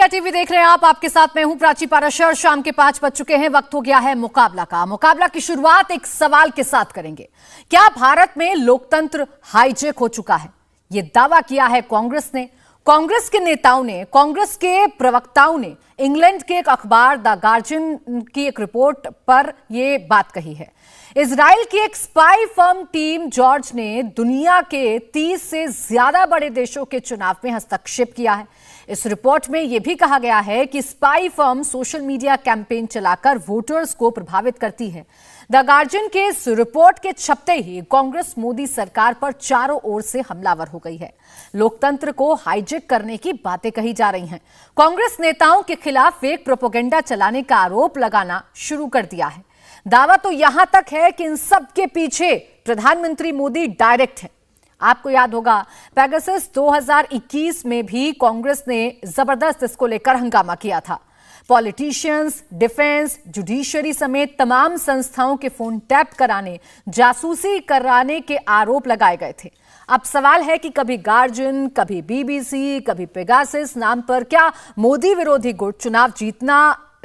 India TV देख रहे हैं आप। आपके साथ मैं हूं प्राची पाराशर। शाम के 5 बज चुके हैं। वक्त हो गया है मुकाबला का। मुकाबला की शुरुआत एक सवाल के साथ करेंगे। क्या भारत में लोकतंत्र हाईजेक हो चुका है? यह दावा किया है कांग्रेस ने, कांग्रेस के नेताओं ने, कांग्रेस के प्रवक्ताओं ने इंग्लैंड के एक अखबार द गार्जियन की एक रिपोर्ट पर यह बात कही है। इजराइल की एक स्पाई फर्म टीम जॉर्ज ने दुनिया के 30 से ज्यादा बड़े देशों के चुनाव में हस्तक्षेप किया है। इस रिपोर्ट में यह भी कहा गया है कि spy firm social media campaign चलाकर वोटर्स को प्रभावित करती है। द गार्जियन के इस रिपोर्ट के छपते ही कांग्रेस मोदी सरकार पर चारों ओर से हमलावर हो गई है। लोकतंत्र को हाईजेक करने की बातें कही जा रही हैं। कांग्रेस नेताओं के खिलाफ फेक प्रोपेगेंडा चलाने का आरोप लगाना शुरू कर दिया है। दावा तो यहां तक है कि इन सब के पीछे प्रधानमंत्री मोदी डायरेक्ट है। आपको याद होगा पेगासस 2021 में भी कांग्रेस ने जबरदस्त इसको लेकर हंगामा किया था। पॉलिटिशियंस, डिफेंस, जुडिशरी समेत तमाम संस्थाओं के फोन टैप कराने, जासूसी कराने के आरोप लगाए गए थे। अब सवाल है कि कभी गार्जियन, कभी बीबीसी, कभी पेगासस नाम पर क्या मोदी विरोधी गुट चुनाव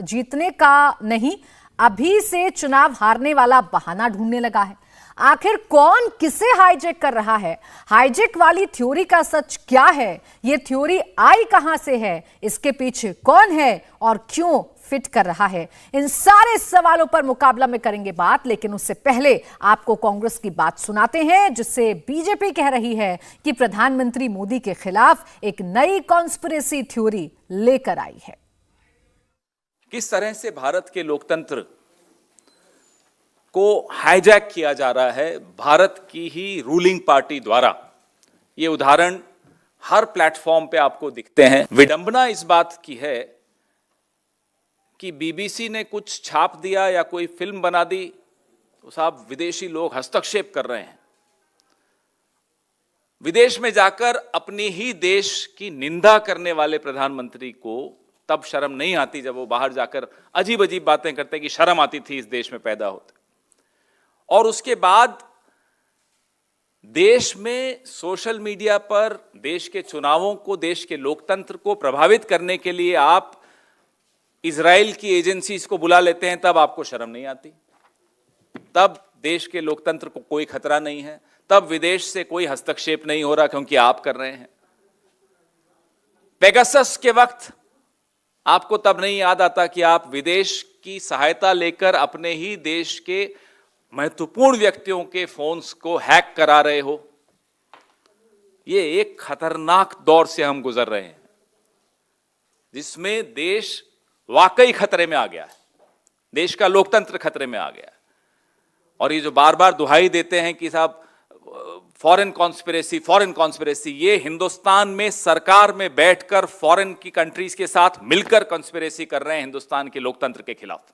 जीतने का नहीं, अभी से चुनाव हारने वाला बहाना ढूंढने लगा है? आखिर कौन किसे हाईजेक कर रहा है? हाईजेक वाली थ्योरी का सच क्या है? यह थ्योरी आई कहां से है? इसके पीछे कौन है और क्यों फिट कर रहा है? इन सारे सवालों पर मुकाबला में करेंगे बात, लेकिन उससे पहले आपको कांग्रेस की बात सुनाते हैं, जिससे बीजेपी कह रही है कि प्रधानमंत्री मोदी के खिलाफ एक नई कॉन्स्पिरेसी थ्योरी लेकर आई है। किस तरह से भारत के लोकतंत्र को हाईजैक किया जा रहा है भारत की ही रूलिंग पार्टी द्वारा, ये उदाहरण हर प्लेटफॉर्म पे आपको दिखते हैं। विडंबना इस बात की है कि बीबीसी ने कुछ छाप दिया या कोई फिल्म बना दी तो साहब विदेशी लोग हस्तक्षेप कर रहे हैं। विदेश में जाकर अपनी ही देश की निंदा करने वाले प्रधानमंत्री को तब शर्म नहीं आती जब वो बाहर जाकर अजीब अजीब बातें करते कि शर्म आती थी इस देश में पैदा होते। और उसके बाद देश में सोशल मीडिया पर देश के चुनावों को, देश के लोकतंत्र को प्रभावित करने के लिए आप इजराइल की एजेंसीज को बुला लेते हैं, तब आपको शर्म नहीं आती। तब देश के लोकतंत्र को कोई खतरा नहीं है, तब विदेश से कोई हस्तक्षेप नहीं हो रहा क्योंकि आप कर रहे हैं। पेगासस के वक्त आपको तब नहीं याद आता कि आप विदेश की सहायता लेकर अपने ही देश के महत्वपूर्ण व्यक्तियों के फोन्स को हैक करा रहे हो। ये एक खतरनाक दौर से हम गुजर रहे हैं जिसमें देश वाकई खतरे में आ गया है, देश का लोकतंत्र खतरे में आ गया है। और ये जो बार बार दुहाई देते हैं कि साहब फॉरेन कॉन्स्पिरेसी, ये हिंदुस्तान में सरकार में बैठकर फॉरेन की कंट्रीज के साथ मिलकर कॉन्स्पिरेसी कर रहे हैं हिंदुस्तान के लोकतंत्र के खिलाफ।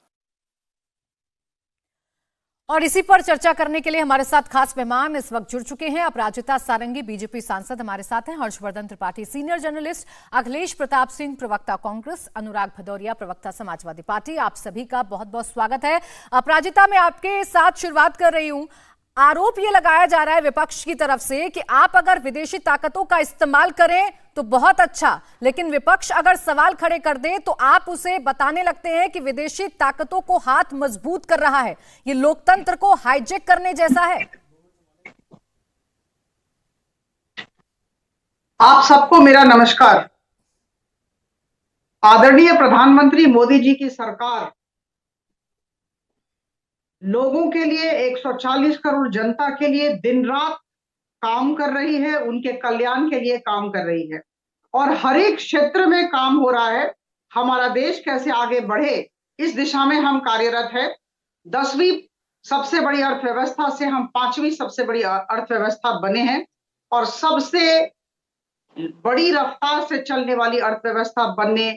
और इसी पर चर्चा करने के लिए हमारे साथ खास मेहमान इस वक्त जुड़ चुके हैं। अपराजिता सारंगी बीजेपी सांसद हमारे साथ हैं, हर्षवर्धन त्रिपाठी सीनियर जर्नलिस्ट, अखिलेश प्रताप सिंह प्रवक्ता कांग्रेस, अनुराग भदौरिया प्रवक्ता समाजवादी पार्टी। आप सभी का बहुत बहुत स्वागत है। अपराजिता, मैं आपके साथ शुरुआत कर रही हूं। आरोप यह लगाया जा रहा है विपक्ष की तरफ से कि आप अगर विदेशी ताकतों का इस्तेमाल करें तो बहुत अच्छा, लेकिन विपक्ष अगर सवाल खड़े कर दे तो आप उसे बताने लगते हैं कि विदेशी ताकतों को हाथ मजबूत कर रहा है। ये लोकतंत्र को हाईजेक करने जैसा है। आप सबको मेरा नमस्कार। आदरणीय प्रधानमंत्री मोदी जी की सरकार लोगों के लिए, 140 करोड़ जनता के लिए दिन रात काम कर रही है, उनके कल्याण के लिए काम कर रही है और हर एक क्षेत्र में काम हो रहा है। हमारा देश कैसे आगे बढ़े इस दिशा में हम कार्यरत है। 10वीं सबसे बड़ी अर्थव्यवस्था से हम 5वीं सबसे बड़ी अर्थव्यवस्था बने हैं और सबसे बड़ी रफ्तार से चलने वाली अर्थव्यवस्था बनने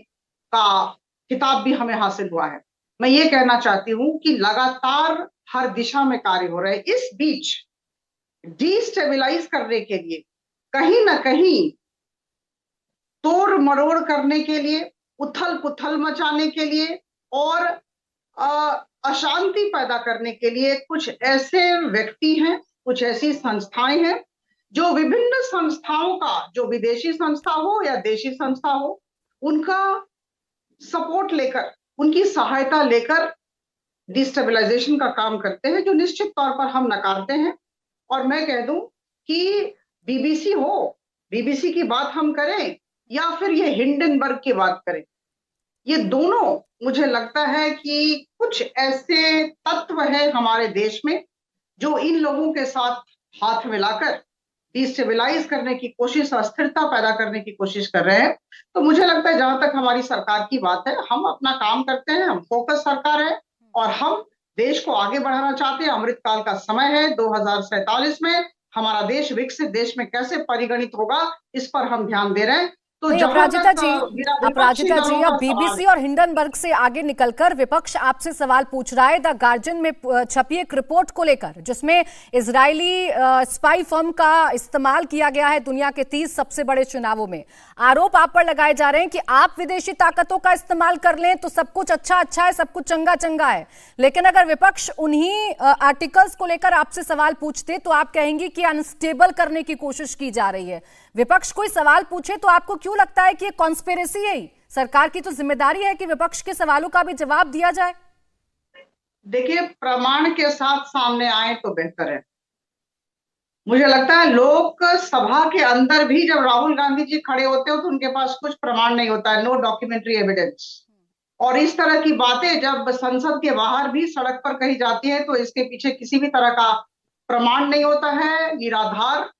का खिताब भी हमें हासिल हुआ है। मैं ये कहना चाहती हूं कि लगातार हर दिशा में कार्य हो रहे हैं। इस बीच डिस्टेबलाइज करने के लिए, कहीं ना कहीं तोड़ मरोड़ करने के लिए, उथल पुथल मचाने के लिए और अशांति पैदा करने के लिए कुछ ऐसे व्यक्ति हैं, कुछ ऐसी संस्थाएं हैं जो विभिन्न संस्थाओं का, जो विदेशी संस्था हो या देशी संस्था हो, उनका सपोर्ट लेकर, उनकी सहायता लेकर डिस्टेबलाइजेशन का काम करते हैं, जो निश्चित तौर पर हम नकारते हैं। और मैं कह दूं कि बीबीसी हो, बीबीसी की बात हम करें या फिर ये हिंडनबर्ग की बात करें, ये दोनों मुझे लगता है कि कुछ ऐसे तत्व है हमारे देश में जो इन लोगों के साथ हाथ मिलाकर डिस्टेबलाइज करने की कोशिश, अस्थिरता पैदा करने की कोशिश कर रहे हैं। तो मुझे लगता है जहां तक हमारी सरकार की बात है, हम अपना काम करते हैं, हम फोकस सरकार है और हम देश को आगे बढ़ाना चाहते हैं। अमृतकाल का समय है, 2047 में हमारा देश विकसित देश में कैसे परिगणित होगा, इस पर हम ध्यान दे रहे हैं। तो नहीं, जहां अपराजिता तक जी, मेरा विपक्षी अपराजिता जी, दलों अब का सवाल बीबीसी और हिंडनबर्ग से आगे निकलकर विपक्ष आपसे सवाल पूछ रहा है द गार्जियन में छपी एक रिपोर्ट को लेकर, जिसमें इजरायली स्पाई फर्म का इस्तेमाल किया गया है दुनिया के 30 सबसे बड़े चुनावों में। आरोप आप पर लगाए जा रहे हैं कि आप विदेशी ताकतों का इस्तेमाल कर लें तो सब कुछ अच्छा अच्छा है, सब कुछ चंगा चंगा है। लेकिन अगर विपक्ष उन्हीं आर्टिकल्स को लेकर आपसे सवाल पूछते तो आप कहेंगी कि अनस्टेबल करने की कोशिश की जा रही है। विपक्ष कोई सवाल पूछे तो आपको क्यों लगता है कि ये कॉन्स्पिरेसी है? सरकार की तो जिम्मेदारी है कि विपक्ष के सवालों का भी जवाब दिया जाए। देखिए, प्रमाण के साथ सामने आए तो बेहतर है। मुझे लगता है लोक सभा के अंदर भी जब राहुल गांधी जी खड़े होते हो तो उनके पास कुछ प्रमाण नहीं होता है, नो डॉक्यूमेंट्री एविडेंस। और इस तरह की बातें जब संसद के बाहर भी सड़क पर कही जाती है तो इसके पीछे किसी भी तरह का प्रमाण नहीं होता है, निराधार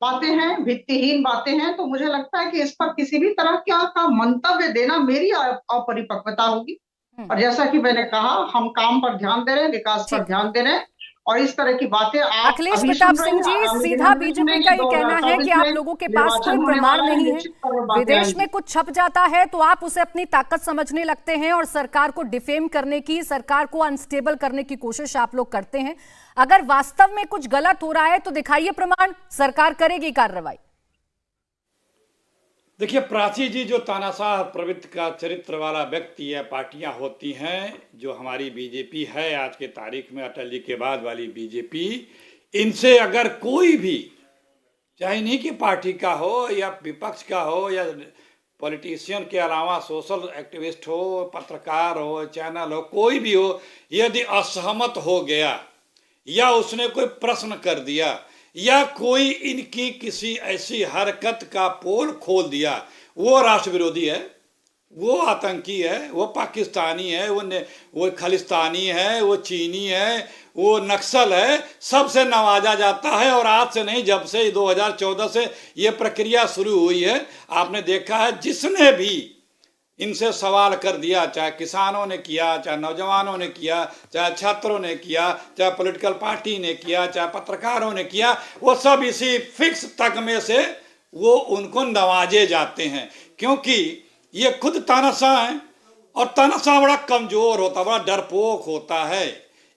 बातें हैं, भित्तिहीन बातें हैं। तो मुझे लगता है कि इस पर किसी भी तरह का मंतव्य देना मेरी अपरिपक्वता होगी। और जैसा कि मैंने कहा, हम काम पर ध्यान दे रहे हैं, विकास पर ध्यान दे रहे हैं, और इस तरह की बातें आप अखिलेश अभी प्रताप सुन रहे सिंह हैं, जी, आगामी सीधा दिनों में बीजेपी सुनेंगे। का ये कहना है कि 2024 आप में लोगों के पास कोई निर्वाचन होने प्रमाण वाला है, नहीं है, निश्चित तौर पर बातें विदेश आएंगी। में कुछ छप जाता है तो आप उसे अपनी ताकत समझने लगते हैं और सरकार को डिफेम करने की, सरकार को अनस्टेबल करने की कोशिश आप लोग करते हैं। अगर वास्तव में कुछ गलत हो रहा है तो दिखाइए प्रमाण, सरकार करेगी कार्रवाई। देखिए, प्राची जी जो तानाशाह प्रवृत्ति का चरित्र वाला व्यक्ति है, पार्टियां होती हैं जो हमारी बीजेपी है आज के तारीख में, अटल जी के बाद वाली बीजेपी, इनसे अगर कोई भी, चाहे नहीं कि पार्टी का हो या विपक्ष का हो या पॉलिटिशियन के अलावा सोशल एक्टिविस्ट हो, पत्रकार हो, चैनल हो, कोई भी हो, यदि असहमत हो गया या उसने कोई प्रश्न कर दिया या कोई इनकी किसी ऐसी हरकत का पोल खोल दिया, वो राष्ट्र विरोधी है, वो आतंकी है, वो पाकिस्तानी है, वो खालिस्तानी है, वो चीनी है, वो नक्सल है, सबसे नवाजा जाता है। और आज से नहीं, जब से 2014 से ये प्रक्रिया शुरू हुई है, आपने देखा है जिसने भी इनसे सवाल कर दिया, चाहे किसानों ने किया, चाहे नौजवानों ने किया, चाहे छात्रों ने किया, चाहे पॉलिटिकल पार्टी ने किया, चाहे पत्रकारों ने किया, वो सब इसी फिक्स तगमे से वो उनको नवाजे जाते हैं। क्योंकि ये खुद तानाशाह हैं और तानाशाह बड़ा कमजोर होता है, बड़ा डरपोक होता है।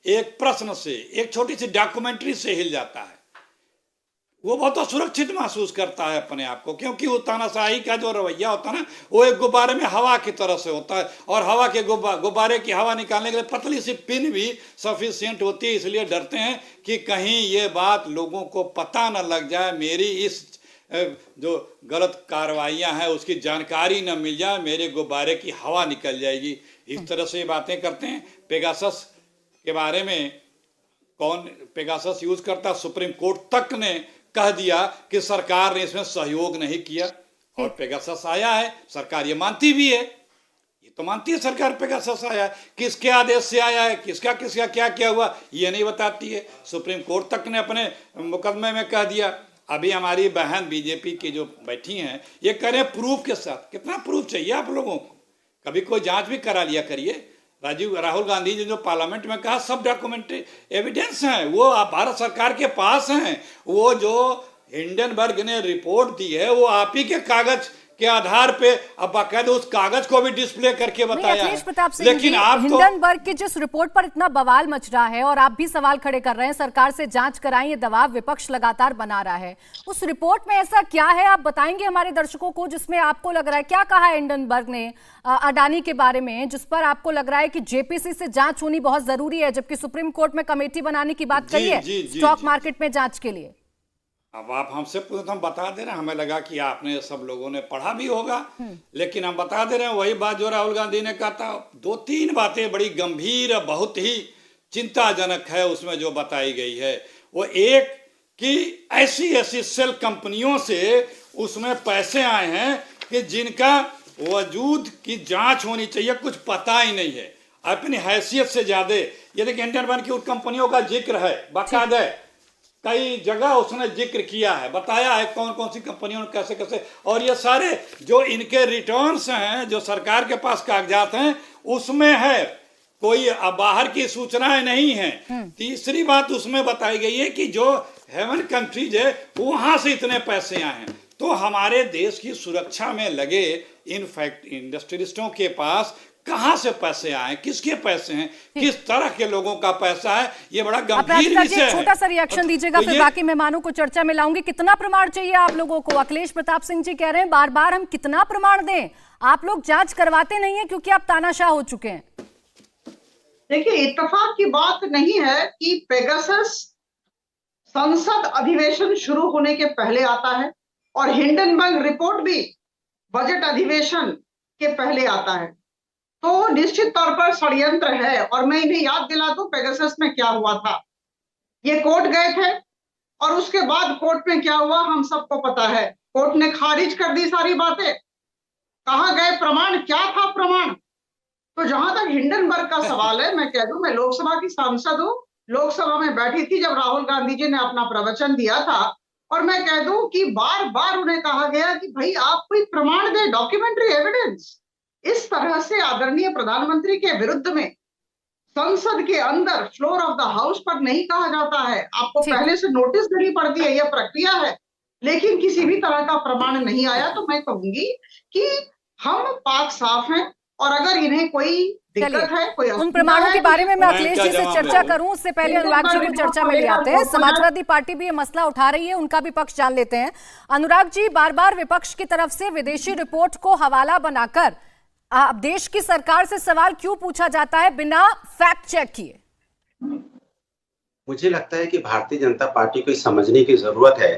एक प्रश्न से, एक छोटी सी डॉक्यूमेंट्री से हिल जाता है। वो बहुत सुरक्षित महसूस करता है अपने आप को, क्योंकि वो तानाशाही का जो रवैया होता है ना, वो एक गुब्बारे में हवा की तरह से होता है। और हवा के गुब्बारे की हवा निकालने के लिए पतली सी पिन भी सफिशिएंट होती है। इसलिए डरते हैं कि कहीं ये बात लोगों को पता न लग जाए, मेरी इस जो गलत कार्रवाइयाँ हैं उसकी जानकारी न मिल जाए, मेरे गुब्बारे की हवा निकल जाएगी। इस तरह से बातें करते हैं। पेगासस के बारे में कौन पेगासस यूज करता, सुप्रीम कोर्ट तक ने कह दिया कि सरकार ने इसमें सहयोग नहीं किया, और पेगासस आया है, सरकार ये मानती भी है, ये तो मानती है सरकार पेगासस आया है। किसके आदेश से आया है, किसका किसका क्या क्या हुआ, ये नहीं बताती है। सुप्रीम कोर्ट तक ने अपने मुकदमे में कह दिया। अभी हमारी बहन बीजेपी की जो बैठी हैं, ये कह रहे हैं प्रूफ के साथ। कितना प्रूफ चाहिए आप लोगों को? कभी कोई जांच भी करा लिया करिए। राहुल गांधी जी जो पार्लियामेंट में कहा, सब डॉक्यूमेंट्री एविडेंस हैं, वो भारत सरकार के पास हैं। वो जो हिंडनबर्ग ने रिपोर्ट दी है, वो आप ही के कागज के आधार पे, अब बाकायदा उस कागज को भी डिस्प्ले करके बताया है। लेकिन आप हिंडनबर्ग की जिस रिपोर्ट पर इतना बवाल मच रहा है और आप भी सवाल खड़े कर रहे हैं, सरकार से जांच कराएं, ये दबाव विपक्ष लगातार बना रहा है, उस रिपोर्ट में ऐसा क्या है आप बताएंगे हमारे दर्शकों को, जिसमें आपको लग रहा है, क्या कहा है हिंडनबर्ग ने अडानी के बारे में, जिस पर आपको लग रहा है कि जेपीसी से जांच होनी बहुत जरूरी है, जबकि सुप्रीम कोर्ट में कमेटी बनाने की बात कही है स्टॉक मार्केट में जांच के लिए? अब आप हमसे पूछे तो हम बता दे रहे हैं, हमें लगा कि आपने सब लोगों ने पढ़ा भी होगा, लेकिन हम बता दे रहे हैं वही बात जो राहुल गांधी ने कहा था। 2-3 बातें बड़ी गंभीर, बहुत ही चिंताजनक है उसमें जो बताई गई है। वो एक कि ऐसी ऐसी सेल कंपनियों से उसमें पैसे आए हैं कि जिनका वजूद की जांच होनी चाहिए, कुछ पता ही नहीं है। अपनी हैसियत से ज्यादा ये देखिए इंडियन बैंक की उन कंपनियों का जिक्र है, बाकायदा कई जगह उसने जिक्र किया है, बताया है कौन कौन सी कंपनियों कैसे कैसे, और ये सारे जो इनके रिटर्न्स हैं, जो सरकार के पास कागजात हैं, उसमें है, कोई बाहर की सूचनाएं नहीं हैं। तीसरी बात उसमें बताई गई है कि जो हेवन कंट्रीज है वहां से इतने पैसे आए हैं। तो हमारे देश की सुरक्षा में लगे इनफैक्ट इंडस्ट्रियलिस्टों के पास कहां से पैसे आए, किसके पैसे हैं, किस तरह के लोगों का पैसा है, ये बड़ा गंभीर विषय है। छोटा सा रिएक्शन दीजिएगा, फिर बाकी मेहमानों को चर्चा में लाऊंगी। कितना प्रमाण चाहिए आप लोगों को? अखिलेश प्रताप सिंह जी कह रहे हैं बार बार हम कितना प्रमाण दें, आप लोग जांच करवाते नहीं है क्योंकि आप तानाशाह हो चुके हैं। देखिए, इत्तेफाक की बात नहीं है कि पेगासस संसद अधिवेशन शुरू होने के पहले आता है और हिंडनबर्ग रिपोर्ट भी बजट अधिवेशन के पहले आता है। तो निश्चित तौर पर षड्यंत्र है। और मैं इन्हें याद दिला दूं पेगासस में क्या हुआ था। ये कोर्ट गए थे और उसके बाद कोर्ट में क्या हुआ हम सबको पता है। कोर्ट ने खारिज कर दी सारी बातें। कहां गए प्रमाण, क्या था प्रमाण? तो जहां तक हिंडनबर्ग का सवाल है, मैं कह दूं, मैं लोकसभा की सांसद हूं, लोकसभा में बैठी थी जब राहुल गांधी जी ने अपना प्रवचन दिया था, और मैं कह दूं कि बार बार उन्हें कहा गया कि भाई आप कोई प्रमाण दें, डॉक्यूमेंट्री एविडेंस। इस तरह से आदरणीय प्रधानमंत्री के विरुद्ध में संसद के अंदर फ्लोर ऑफ द हाउस पर नहीं कहा जाता है। आपको पहले से नोटिस देनी पड़ती है, यह प्रक्रिया है, लेकिन किसी भी तरह का प्रमाण नहीं आया। तो मैं कहूंगी कि हम पाक साफ हैं, और अगर इन्हें कोई दिक्कत है, कोई उन प्रमाणों के बारे में मैं अखिलेश जी से चर्चा करूं, उससे पहले अनुराग जी को चर्चा में ले आते हैं। समाजवादी पार्टी भी ये मसला उठा रही है, उनका भी पक्ष जान लेते हैं। अनुराग जी, बार बार विपक्ष की तरफ से विदेशी रिपोर्ट को हवाला बनाकर देश की सरकार से सवाल क्यों पूछा जाता है बिना फैक्ट चेक किए? मुझे लगता है कि भारतीय जनता पार्टी को समझने की जरूरत है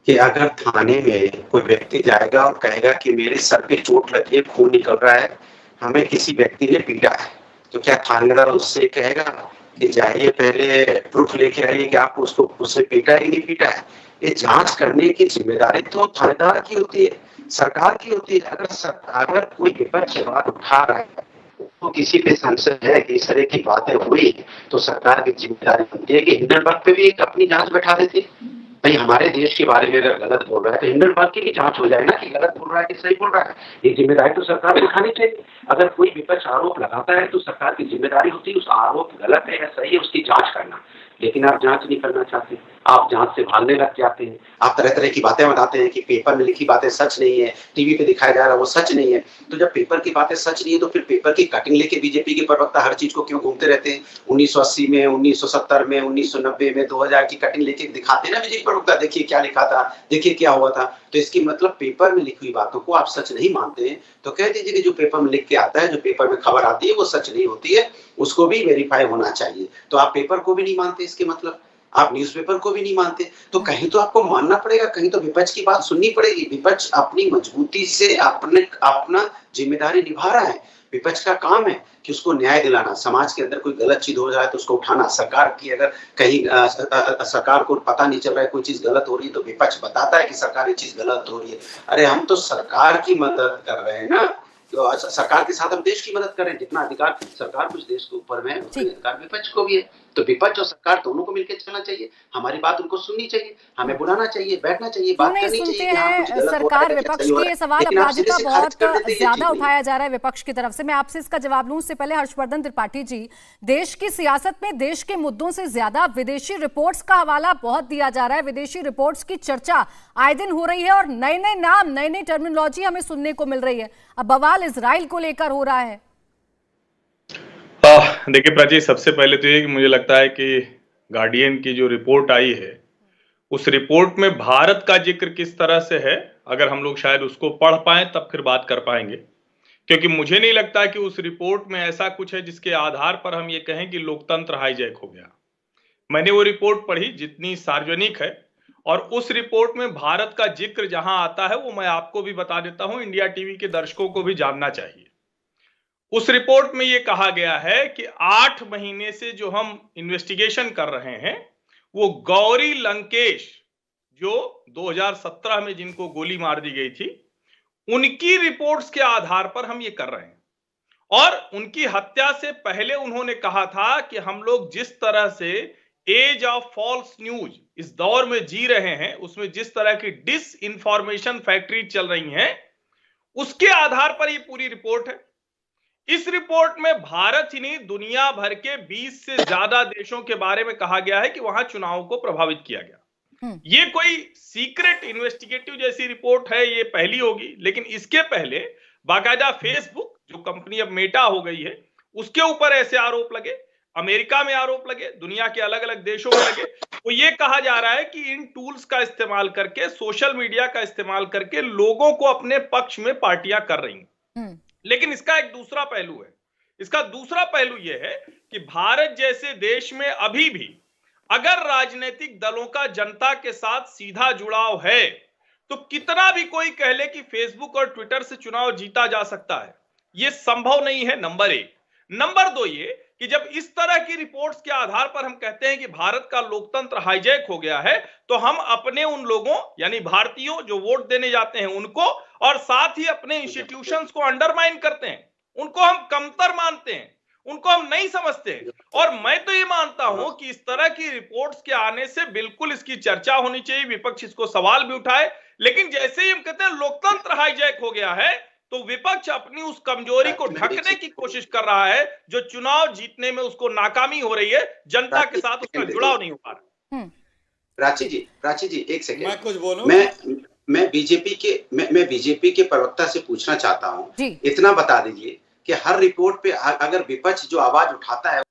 कि अगर थाने में कोई व्यक्ति जाएगा और कहेगा कि मेरे सर पे चोट लगी है, खून निकल रहा है, हमें किसी व्यक्ति ने पीटा है, तो क्या थानेदार उससे कहेगा कि जाइए पहले प्रूफ लेके आइए कि आप उससे पीटा है कि नहीं पीटा है? ये जांच करने की जिम्मेदारी तो थानेदार की होती है, सरकार की होती है। अगर कोई विपक्ष बात उठा रहा है तो किसी पे संशय है कि इस तरह की बातें हुई, तो सरकार की जिम्मेदारी बनती है कि हिंडनबर्ग पे भी अपनी जांच बैठा देती है। भाई हमारे देश के बारे में अगर गलत बोल रहा है तो हिंडनबर्ग की भी जांच हो जाए ना कि गलत बोल रहा है कि सही बोल रहा है। ये जिम्मेदारी तो सरकार को उठानी चाहिए। अगर कोई विपक्ष आरोप लगाता है तो सरकार की जिम्मेदारी होती है उस आरोप गलत है या सही है उसकी जांच करना। लेकिन आप जांच नहीं करना चाहते, आप जांच से भागने लग जाते हैं। आप तरह तरह की बातें बताते हैं कि पेपर में लिखी बातें सच नहीं है, टीवी पे दिखाया जा रहा है वो सच नहीं है। तो जब पेपर की बातें सच नहीं है तो फिर पेपर की कटिंग लेके बीजेपी के प्रवक्ता हर चीज को क्यों घूमते रहते हैं? 1980 में, 1970 में, 1990 में, 2000 की कटिंग लेके दिखाते ना बीजेपी प्रवक्ता, देखिए क्या लिखा था, देखिए क्या हुआ था। तो इसकी मतलब पेपर में लिखी हुई बातों को आप सच नहीं मानते हैं तो कह दीजिए कि जो पेपर में लिख के आता है, जो पेपर में खबर आती है वो सच नहीं होती है, उसको भी वेरीफाई होना चाहिए। तो आप पेपर को भी नहीं मानते, इसके मतलब आप न्यूज़पेपर को भी नहीं मानते, तो कहीं तो आपको मानना पड़ेगा, कहीं तो विपक्ष की बात सुननी पड़ेगी। विपक्ष अपनी मजबूती से अपना जिम्मेदारी निभा रहा है। विपक्ष का काम है कि उसको न्याय दिलाना, समाज के अंदर कोई गलत चीज हो जाए तो उसको उठाना। सरकार की अगर कहीं सरकार को पता नहीं चल रहा है कोई चीज गलत हो रही है तो विपक्ष बताता है कि सरकार ये चीज गलत हो रही है। अरे हम तो सरकार की मदद कर रहे हैं ना, तो सरकार के साथ हम देश की मदद कर रहे हैं। जितना अधिकार सरकार कुछ देश के ऊपर में है उतना अधिकार विपक्ष को भी है। तो विपक्ष और सरकार दोनों को मिलकर चलना चाहिए। हमारी बात उनको सुननी चाहिए, हमें बुलाना चाहिए, बैठना चाहिए, बात करनी चाहिए। सरकार विपक्ष की ये सवाल अपराधी का बहुत ज्यादा उठाया जा रहा है विपक्ष की तरफ से। मैं आपसे इसका जवाब लूं उससे पहले हर्षवर्धन त्रिपाठी जी, देश की सियासत में देश के मुद्दों से ज्यादा विदेशी रिपोर्ट्स का हवाला बहुत दिया जा रहा है। विदेशी रिपोर्ट्स की चर्चा आए दिन हो रही है और नए नए नाम, नई नई टर्मिनोलॉजी हमें सुनने को मिल रही है। अब बवाल इजराइल को लेकर हो रहा है। देखिए प्राची, सबसे पहले तो ये कि मुझे लगता है कि गार्डियन की जो रिपोर्ट आई है उस रिपोर्ट में भारत का जिक्र किस तरह से है, अगर हम लोग शायद उसको पढ़ पाए तब फिर बात कर पाएंगे। क्योंकि मुझे नहीं लगता कि उस रिपोर्ट में ऐसा कुछ है जिसके आधार पर हम ये कहें कि लोकतंत्र हाईजैक हो गया। मैंने वो रिपोर्ट पढ़ी जितनी सार्वजनिक है और उस रिपोर्ट में भारत का जिक्र जहां आता है वो मैं आपको भी बता देता हूं, इंडिया टीवी के दर्शकों को भी जानना चाहिए। उस रिपोर्ट में यह कहा गया है कि 8 महीने से जो हम इन्वेस्टिगेशन कर रहे हैं वो गौरी लंकेश, जो 2017 में जिनको गोली मार दी गई थी, उनकी रिपोर्ट्स के आधार पर हम ये कर रहे हैं। और उनकी हत्या से पहले उन्होंने कहा था कि हम लोग जिस तरह से एज ऑफ फॉल्स न्यूज इस दौर में जी रहे हैं, उसमें जिस तरह की डिस इंफॉर्मेशन फैक्ट्री चल रही हैं, उसके आधार पर ये पूरी रिपोर्ट है। इस रिपोर्ट में भारत ही नहीं, दुनिया भर के 20 से ज्यादा देशों के बारे में कहा गया है कि वहां चुनाव को प्रभावित किया गया। ये कोई सीक्रेट इन्वेस्टिगेटिव जैसी रिपोर्ट है, ये पहली होगी। लेकिन इसके पहले बाकायदा फेसबुक, जो कंपनी अब मेटा हो गई है, उसके ऊपर ऐसे आरोप लगे, अमेरिका में आरोप लगे, दुनिया के अलग अलग देशों में लगे। तो ये कहा जा रहा है कि इन टूल्स का इस्तेमाल करके, सोशल मीडिया का इस्तेमाल करके लोगों को अपने पक्ष में पार्टियां कर रही हैं। लेकिन इसका एक दूसरा पहलू है। इसका दूसरा पहलू यह है कि भारत जैसे देश में अभी भी अगर राजनीतिक दलों का जनता के साथ सीधा जुड़ाव है, तो कितना भी कोई कह ले कि फेसबुक और ट्विटर से चुनाव जीता जा सकता है, यह संभव नहीं है, नंबर 1। नंबर 2 ये कि जब इस तरह की रिपोर्ट्स के आधार पर हम कहते हैं कि भारत का लोकतंत्र हाईजैक हो गया है, तो हम अपने उन लोगों यानी भारतीयों जो वोट देने जाते हैं उनको, और साथ ही अपने इंस्टीट्यूशंस को अंडरमाइन करते हैं, उनको हम कमतर मानते हैं, उनको हम नहीं समझते। और मैं तो ये मानता हूं कि इस तरह की रिपोर्ट्स के आने से बिल्कुल इसकी चर्चा होनी चाहिए, विपक्ष इसको सवाल भी उठाए। लेकिन जैसे ही हम कहते हैं लोकतंत्र हाईजैक हो गया है, तो विपक्ष अपनी उस कमजोरी को ढकने की कोशिश कर रहा है, जो चुनाव जीतने में उसको नाकामी हो रही है, जनता के साथ उसका जुड़ाव नहीं हो पा रहा। प्राची जी एक सेकेंड, मैं कुछ बोलूं? मैं बीजेपी के प्रवक्ता से पूछना चाहता हूं, इतना बता दीजिए कि हर रिपोर्ट पे अगर विपक्ष जो आवाज उठाता है।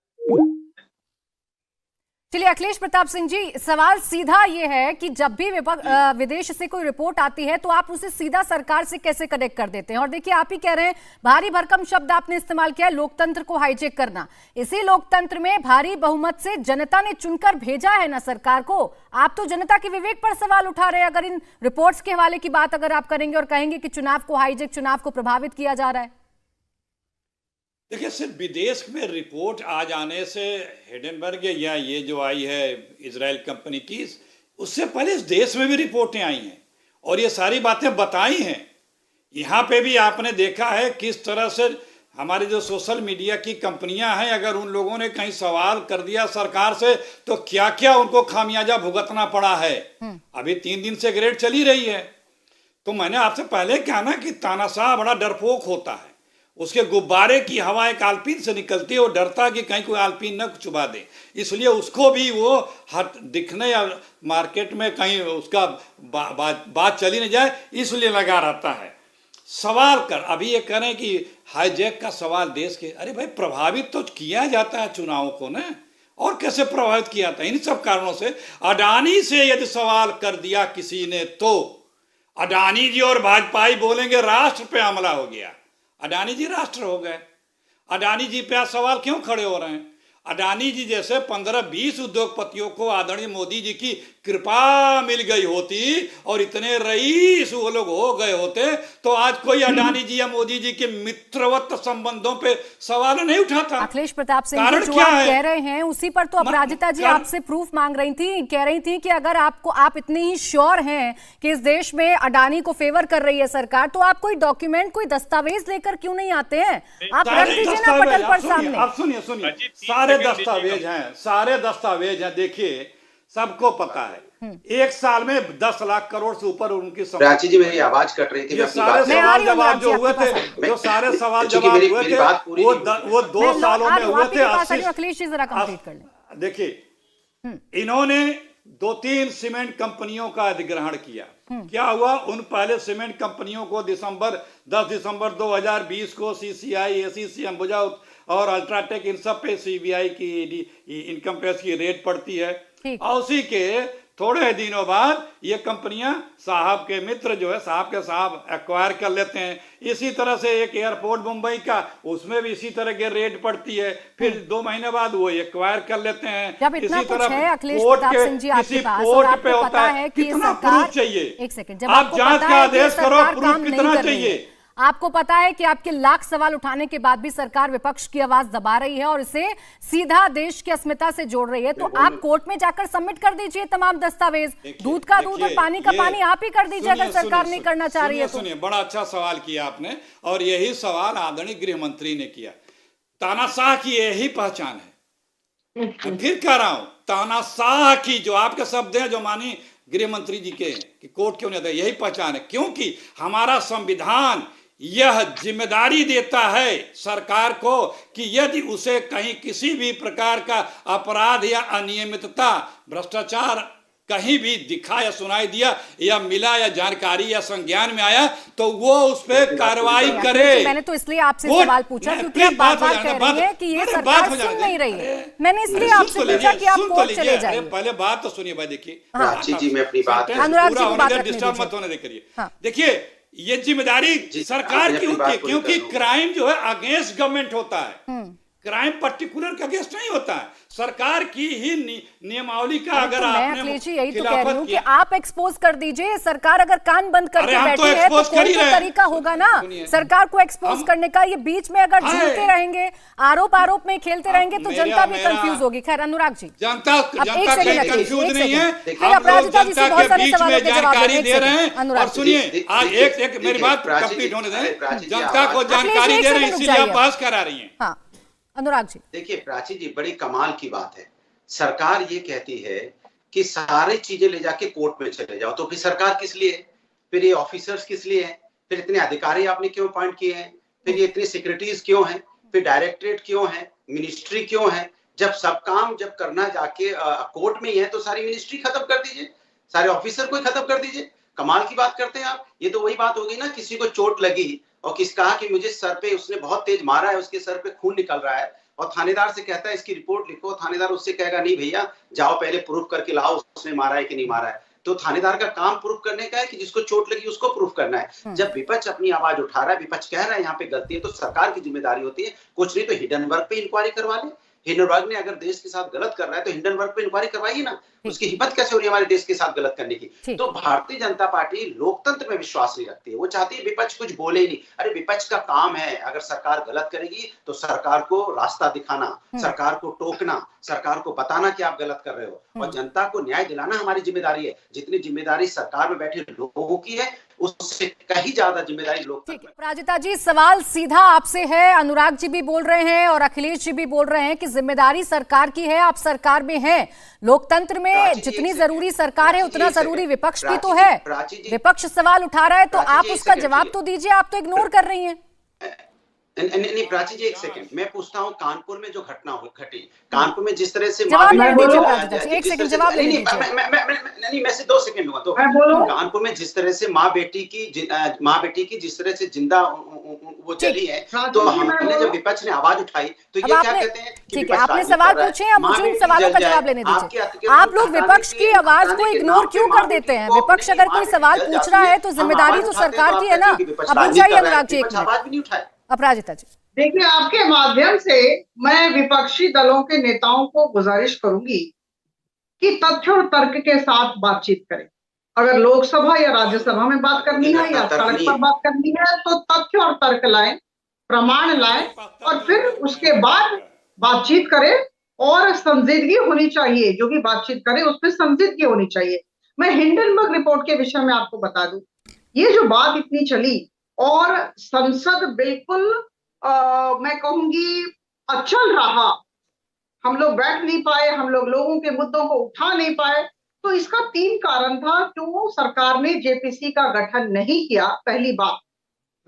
चलिए अखिलेश प्रताप सिंह जी, सवाल सीधा ये है कि जब भी विदेश से कोई रिपोर्ट आती है तो आप उसे सीधा सरकार से कैसे कनेक्ट कर देते हैं? और देखिए, आप ही कह रहे हैं, भारी भरकम शब्द आपने इस्तेमाल किया, लोकतंत्र को हाईजैक करना। इसी लोकतंत्र में भारी बहुमत से जनता ने चुनकर भेजा है ना सरकार को। आप तो जनता के विवेक पर सवाल उठा रहे हैं अगर इन रिपोर्ट्स के हवाले की बात अगर आप करेंगे और कहेंगे कि चुनाव को हाईजैक, चुनाव को प्रभावित किया जा रहा है। देखिए, सिर्फ विदेश में रिपोर्ट आ जाने से हिडेनबर्ग या ये जो आई है इजराइल कंपनी की, उससे पहले इस देश में भी रिपोर्टें आई हैं और ये सारी बातें बताई हैं। यहाँ पे भी आपने देखा है किस तरह से हमारे जो सोशल मीडिया की कंपनियां हैं, अगर उन लोगों ने कहीं सवाल कर दिया सरकार से तो क्या क्या उनको खामियाजा भुगतना पड़ा है। अभी 3 दिन से ग्रेड चली रही है। तो मैंने आपसे पहले कहा ना कि तानाशाह बड़ा डरपोक होता है, उसके गुब्बारे की हवा एक आलपीन से निकलती है, वो डरता कि कहीं कोई आलपीन न चुबा दे, इसलिए उसको भी वो हट दिखने या मार्केट में कहीं उसका बात चली न जाए, इसलिए लगा रहता है। सवाल कर, अभी ये करें कि हाईजैक का सवाल देश के, अरे भाई प्रभावित तो किया जाता है चुनाव को ना, और कैसे प्रभावित किया था? इन सब कारणों से। अडानी से यदि सवाल कर दिया किसी ने तो अडानी जी और भाजपाई बोलेंगे राष्ट्र पे हमला हो गया। अडानी जी राष्ट्र हो गए। अडानी जी पे आज सवाल क्यों खड़े हो रहे हैं? अडानी जी जैसे 15-20 उद्योगपतियों को आदरणीय मोदी जी की कृपा मिल गई होती और इतने रईस वो लोग हो गए होते तो आज कोई अडानी जी या मोदी जी के मित्रवत संबंधों पे सवाल नहीं उठाता। अखिलेश प्रताप सिंह जी, जो आप कह रहे हैं उसी पर तो अपराजिता जी आपसे प्रूफ मांग रही थी, कह रही थी कि अगर आप इतने ही श्योर हैं कि इस देश में अडानी को फेवर कर रही है सरकार, तो आप कोई डॉक्यूमेंट, कोई दस्तावेज लेकर क्यों नहीं आते हैं? आप रख दीजिए ना पटल पर सामने। आप सुनिए, सारे दस्तावेज हैं, देखिए सबको पता है। 1 साल में 10 लाख करोड़ से ऊपर उनकी प्राची जी मेरी आवाज कट रही थी। ये सारे सवाल जवाब जो हुए थे, जो सारे सवाल जवाब हुए थे वो 2 सालों में हुए थे। अखिलेश जी जरा कंप्लीट कर लें। देखिए, इन्होंने 2-3 सीमेंट कंपनियों का अधिग्रहण किया। क्या हुआ? उन पहले सीमेंट कंपनियों को 10 दिसंबर 2020 को सीसीआई, एसीसी, अंबुजा और अल्ट्राटेक, इन सब पे सीबीआई की इनकम टैक्स की रेड पड़ती है। और उसी के थोड़े दिनों बाद ये कंपनियां साहब के मित्र जो है साहब के साहब एक्वायर कर लेते हैं। इसी तरह से एक एयरपोर्ट मुंबई का, उसमें भी इसी तरह की रेट पड़ती है, फिर 2 महीने बाद वो एक्वायर कर लेते हैं। जब इतना इसी कुछ तरह है अखिलेश कोर्ट प्रताप के सिंह जी किसी आपके पास, और पोर्ट आपको पे होता पता है कि ये कितना सरकार, प्रूफ चाहिए? एक सेकंड, जब आप आपको जांच पता का है कि आदेश करो, सरकार प्रूफ काम नहीं कितना कर रही है, चाहिए? आपको पता है कि आपके लाख सवाल उठाने के बाद भी सरकार विपक्ष की आवाज दबा रही है और इसे सीधा देश की अस्मिता से जोड़ रही है, तो आप कोर्ट में जाकर सबमिट कर दीजिए तमाम दस्तावेज, दूध का दूध और पानी का पानी आप ही कर दीजिए अगर सरकार नहीं करना चाह रही है तो। सुनिए, बड़ा अच्छा सवाल किया आपने, और यही सवाल आदरणीय गृह मंत्री ने किया। तानाशाह की यही पहचान है। फिर कह रहा हूं, तानाशाह की, जो आपके शब्द हैं, जो मानी गृह मंत्री जी के हैं कि कोर्ट क्यों नहीं दे, यही पहचान है। क्योंकि हमारा संविधान यह जिम्मेदारी देता है सरकार को कि यदि उसे कहीं किसी भी प्रकार का अपराध या अनियमितता, भ्रष्टाचार कहीं भी दिखा या सुनाई दिया या मिला या जानकारी या संज्ञान में आया, तो वो उस पर कार्रवाई करे। मैंने तो इसलिए आपसे सवाल पूछा क्योंकि आप बार-बार कह रही हैं कि ये सरकार सुन नहीं रही है। मैंने इसलिए आपसे पूछा कि आप कोर्ट चले जाइए। पहले बात तो सुनिए भाई, देखिए जी मैं अपनी बात अनुराग जी को बात रखने डिस्टर्ब मत दीजिए। होने दें। देखिए, ये जिम्मेदारी सरकार की होती है, क्योंकि क्राइम जो है अगेंस्ट गवर्नमेंट होता है, क्राइम पर्टिकुलर का अगेंस्ट नहीं होता है, सरकार की ही नियमावली का। अगर मैं आपने अखिलेश जी यही तो कह खिलाफत रही हूँ कि किया, आप एक्सपोज कर दीजिए। सरकार अगर कान बंद करके हम तो बैठी है तो expose कर कोई ही तो रहे हैं। तरीका होगा ना सुनिए, सरकार को एक्सपोज करने का। ये बीच में अगर झूलते रहेंगे, आरोप में खेलते रहेंगे तो जनता भी कंफ्यूज होगी। खैर अनुराग जी, जनता कहीं कंफ्यूज नहीं है, फिर हम लोग अपराजिता जी से जनता बहुत के सारे बीच सवालों में के जवाब जानकारी दें। दे रहे हैं। अनुराग और सुनिए, आज एक मेरी बात कंप्लीट होने दें, जनता को जानकारी दे रहे हैं, इसीलिए आप बहस करा रही हैं। हाँ अनुराग जी, देखिए प्राची जी, बड़ी कमाल की बात है। सरकार ये कहती है कि सारी चीजें ले जाके कोर्ट में चले जाओ, तो फिर सरकार किस लिए है? फिर ये ऑफिसर्स किस लिए हैं? फिर इतने अधिकारी आपने क्यों अपॉइंट किए हैं? फिर ये इतनी सेक्रेटरीज क्यों हैं? फिर डायरेक्टरेट क्यों है? मिनिस्ट्री क्यों है? जब सब काम जब करना जाके कोर्ट में ही है, तो सारी मिनिस्ट्री खत्म कर दीजिए, सारे ऑफिसर को ही खत्म कर दीजिए। कमाल की बात करते हैं आप। ये तो वही बात होगी ना, किसी को चोट लगी और किस कहा कि मुझे सर पे, उसने बहुत तेज मारा है, उसके सर पे खून निकल रहा है, और थानेदार से कहता है इसकी रिपोर्ट लिखो। थानेदार उससे कहेगा नहीं भैया, जाओ पहले प्रूफ करके लाओ उसने मारा है कि नहीं मारा है। तो थानेदार का काम प्रूफ करने का है कि जिसको चोट लगी उसको प्रूफ करना है। जब विपक्ष अपनी आवाज उठा रहा है, विपक्ष कह रहा है यहाँ पे गलती है, तो सरकार की जिम्मेदारी होती है। कुछ नहीं तो हिडनबर्ग पे इंक्वायरी करवा ले। हिडनबर्ग ने अगर देश के साथ गलत कर रहा है तो हिडनबर्ग पे इंक्वायरी करवाइए ना। उसकी हिम्मत कैसे हो रही है हमारे देश के साथ गलत करने की? तो भारतीय जनता पार्टी लोकतंत्र में विश्वास नहीं रखती है। वो चाहती है विपक्ष कुछ बोले ही नहीं। अरे विपक्ष का काम है, अगर सरकार गलत करेगी तो सरकार को रास्ता दिखाना, सरकार को टोकना, सरकार को बताना कि आप गलत कर रहे हो, और जनता को न्याय दिलाना हमारी जिम्मेदारी है। जितनी जिम्मेदारी सरकार में बैठे लोगों की है, उससे कहीं ज्यादा जिम्मेदारी लोकतंत्र। अपराजिता जी, सवाल सीधा आपसे है। अनुराग जी भी बोल रहे हैं और अखिलेश जी भी बोल रहे हैं कि जिम्मेदारी सरकार की है, आप सरकार में हैं। लोकतंत्र में जितनी जरूरी सरकार है उतना जरूरी विपक्ष भी तो है। विपक्ष सवाल उठा रहा है तो आप उसका जवाब तो दीजिए, आप तो इग्नोर कर रही हैं। नहीं प्राची जी, एक सेकंड, मैं पूछता हूँ, कानपुर में जो घटना घटी, कानपुर में जिस तरह से जवाब नहीं दीजिए, एक सेकंड जवाब नहीं दीजिए। नहीं, मैं से 2 सेकंड लूंगा। तो कानपुर में जिस तरह से माँ बेटी की जिस तरह से जिंदा वो जली है, तो हमने जब विपक्ष ने आवाज उठाई तो ये क्या कहते हैं? ठीक है, आपने सवाल पूछे, अब मुझे इन सवालों का जवाब लेने दीजिए। आप लोग विपक्ष की आवाज को इग्नोर क्यों कर देते हैं? विपक्ष अगर कोई सवाल पूछ रहा है तो जिम्मेदारी तो सरकार की है ना। अब रुक जाइए अनुराग जी, आवाज भी नहीं उठाए। अपराजिता जी, देखिए, आपके माध्यम से मैं विपक्षी दलों के नेताओं को गुजारिश करूंगी कि तथ्य और तर्क के साथ बातचीत करें। अगर लोकसभा या राज्यसभा में बात करनी है या सड़क पर बात करनी है, तो तथ्य और तर्क लाएं, प्रमाण लाएं, और फिर उसके बाद बातचीत करें। और संजीदगी होनी चाहिए, जो भी बातचीत करे उसमें संजीदगी होनी चाहिए। मैं हिंडनबर्ग रिपोर्ट के विषय में आपको बता दूं, ये जो बात इतनी चली और संसद बिल्कुल मैं कहूंगी अचल रहा, हम लोग बैठ नहीं पाए, हम लोग लोगों के मुद्दों को उठा नहीं पाए, तो इसका 3 कारण था क्यों सरकार ने जेपीसी का गठन नहीं किया। पहली बात,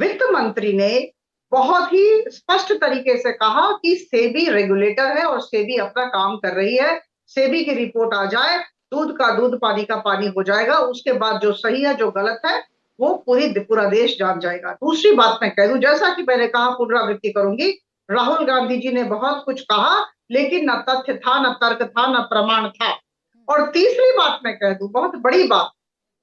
वित्त मंत्री ने बहुत ही स्पष्ट तरीके से कहा कि सेबी रेगुलेटर है और सेबी अपना काम कर रही है। सेबी की रिपोर्ट आ जाए, दूध का दूध पानी का पानी हो जाएगा। उसके बाद जो सही है जो गलत है वो पूरा देश जान जाएगा। दूसरी बात मैं कह दूं, जैसा कि मैंने कहा, पुनरावृत्ति करूंगी, राहुल गांधी जी ने बहुत कुछ कहा, लेकिन न तथ्य था, न तर्क था, न प्रमाण था। और तीसरी बात मैं कह दूं, बहुत बड़ी बात,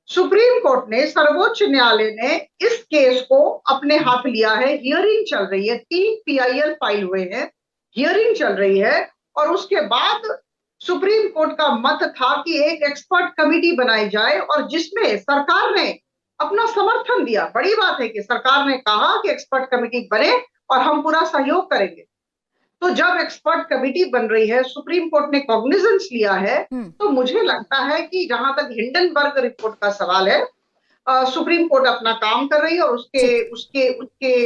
सुप्रीम कोर्ट ने, सर्वोच्च न्यायालय ने इस केस को अपने हाथ लिया है। हियरिंग चल रही है, 3 PIL फाइल हुए हैं, हियरिंग चल रही है, और उसके बाद सुप्रीम कोर्ट का मत था कि एक एक्सपर्ट कमेटी बनाई जाए और जिसमें सरकार ने अपना समर्थन दिया। बड़ी बात है कि सरकार ने कहा कि एक्सपर्ट कमेटी बने और हम पूरा सहयोग करेंगे। तो जब एक्सपर्ट कमेटी बन रही है, सुप्रीम कोर्ट ने कॉग्निजेंस लिया है, तो मुझे लगता है कि जहां तक हिंडनबर्ग रिपोर्ट का सवाल है, सुप्रीम कोर्ट अपना काम कर रही है और उसके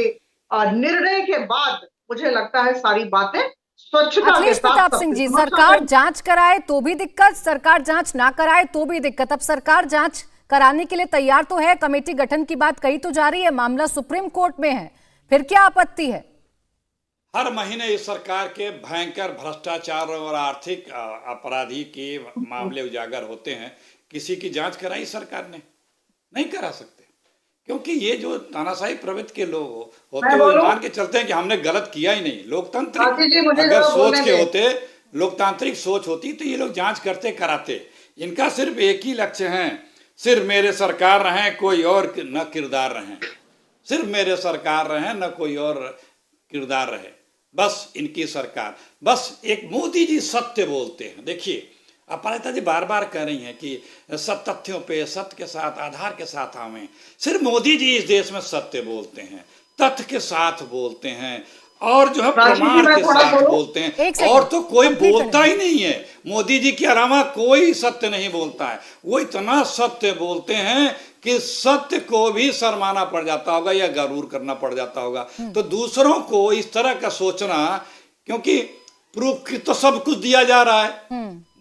निर्णय के बाद मुझे लगता है सारी बातें स्वच्छता के अखिलेश साथ। प्रताप सिंह जी, सरकार जांच कराए तो भी दिक्कत, सरकार जांच ना कराए तो भी दिक्कत। अब सरकार जांच कराने के लिए तैयार तो है, कमेटी गठन की बात कही तो जा रही है, मामला सुप्रीम कोर्ट में है, फिर क्या आपत्ति है? हर महीने इस सरकार के भयंकर भ्रष्टाचार और आर्थिक अपराधी के मामले उजागर होते हैं। किसी की जांच कराई सरकार ने? नहीं करा सकते, क्योंकि ये जो तानाशाही प्रवृत्ति के लोग होते हैं मान के चलते हैं कि हमने गलत किया ही नहीं। लोकतांत्रिक अगर सोच के होते, लोकतांत्रिक सोच होती तो ये लोग जांच करते कराते। इनका सिर्फ एक ही लक्ष्य है, सिर्फ मेरे सरकार रहें, कोई और न किरदार रहें, सिर्फ मेरे सरकार रहें, न कोई और किरदार रहे, बस इनकी सरकार। बस एक मोदी जी सत्य बोलते हैं। देखिए अपराजिता जी बार बार कह रही हैं कि सत्य तथ्यों पे, सत्य के साथ, आधार के साथ आवें। सिर्फ मोदी जी इस देश में सत्य बोलते हैं, तथ्य के साथ बोलते हैं और जो है प्रमाण के साथ बोलते हैं, और तो कोई बोलता ही नहीं है। मोदी जी के अलावा कोई सत्य नहीं बोलता है। वो इतना सत्य बोलते हैं कि सत्य को भी शर्माना पड़ जाता होगा या गरूर करना पड़ जाता होगा। तो दूसरों को इस तरह का सोचना, क्योंकि प्रूफ तो सब कुछ दिया जा रहा है,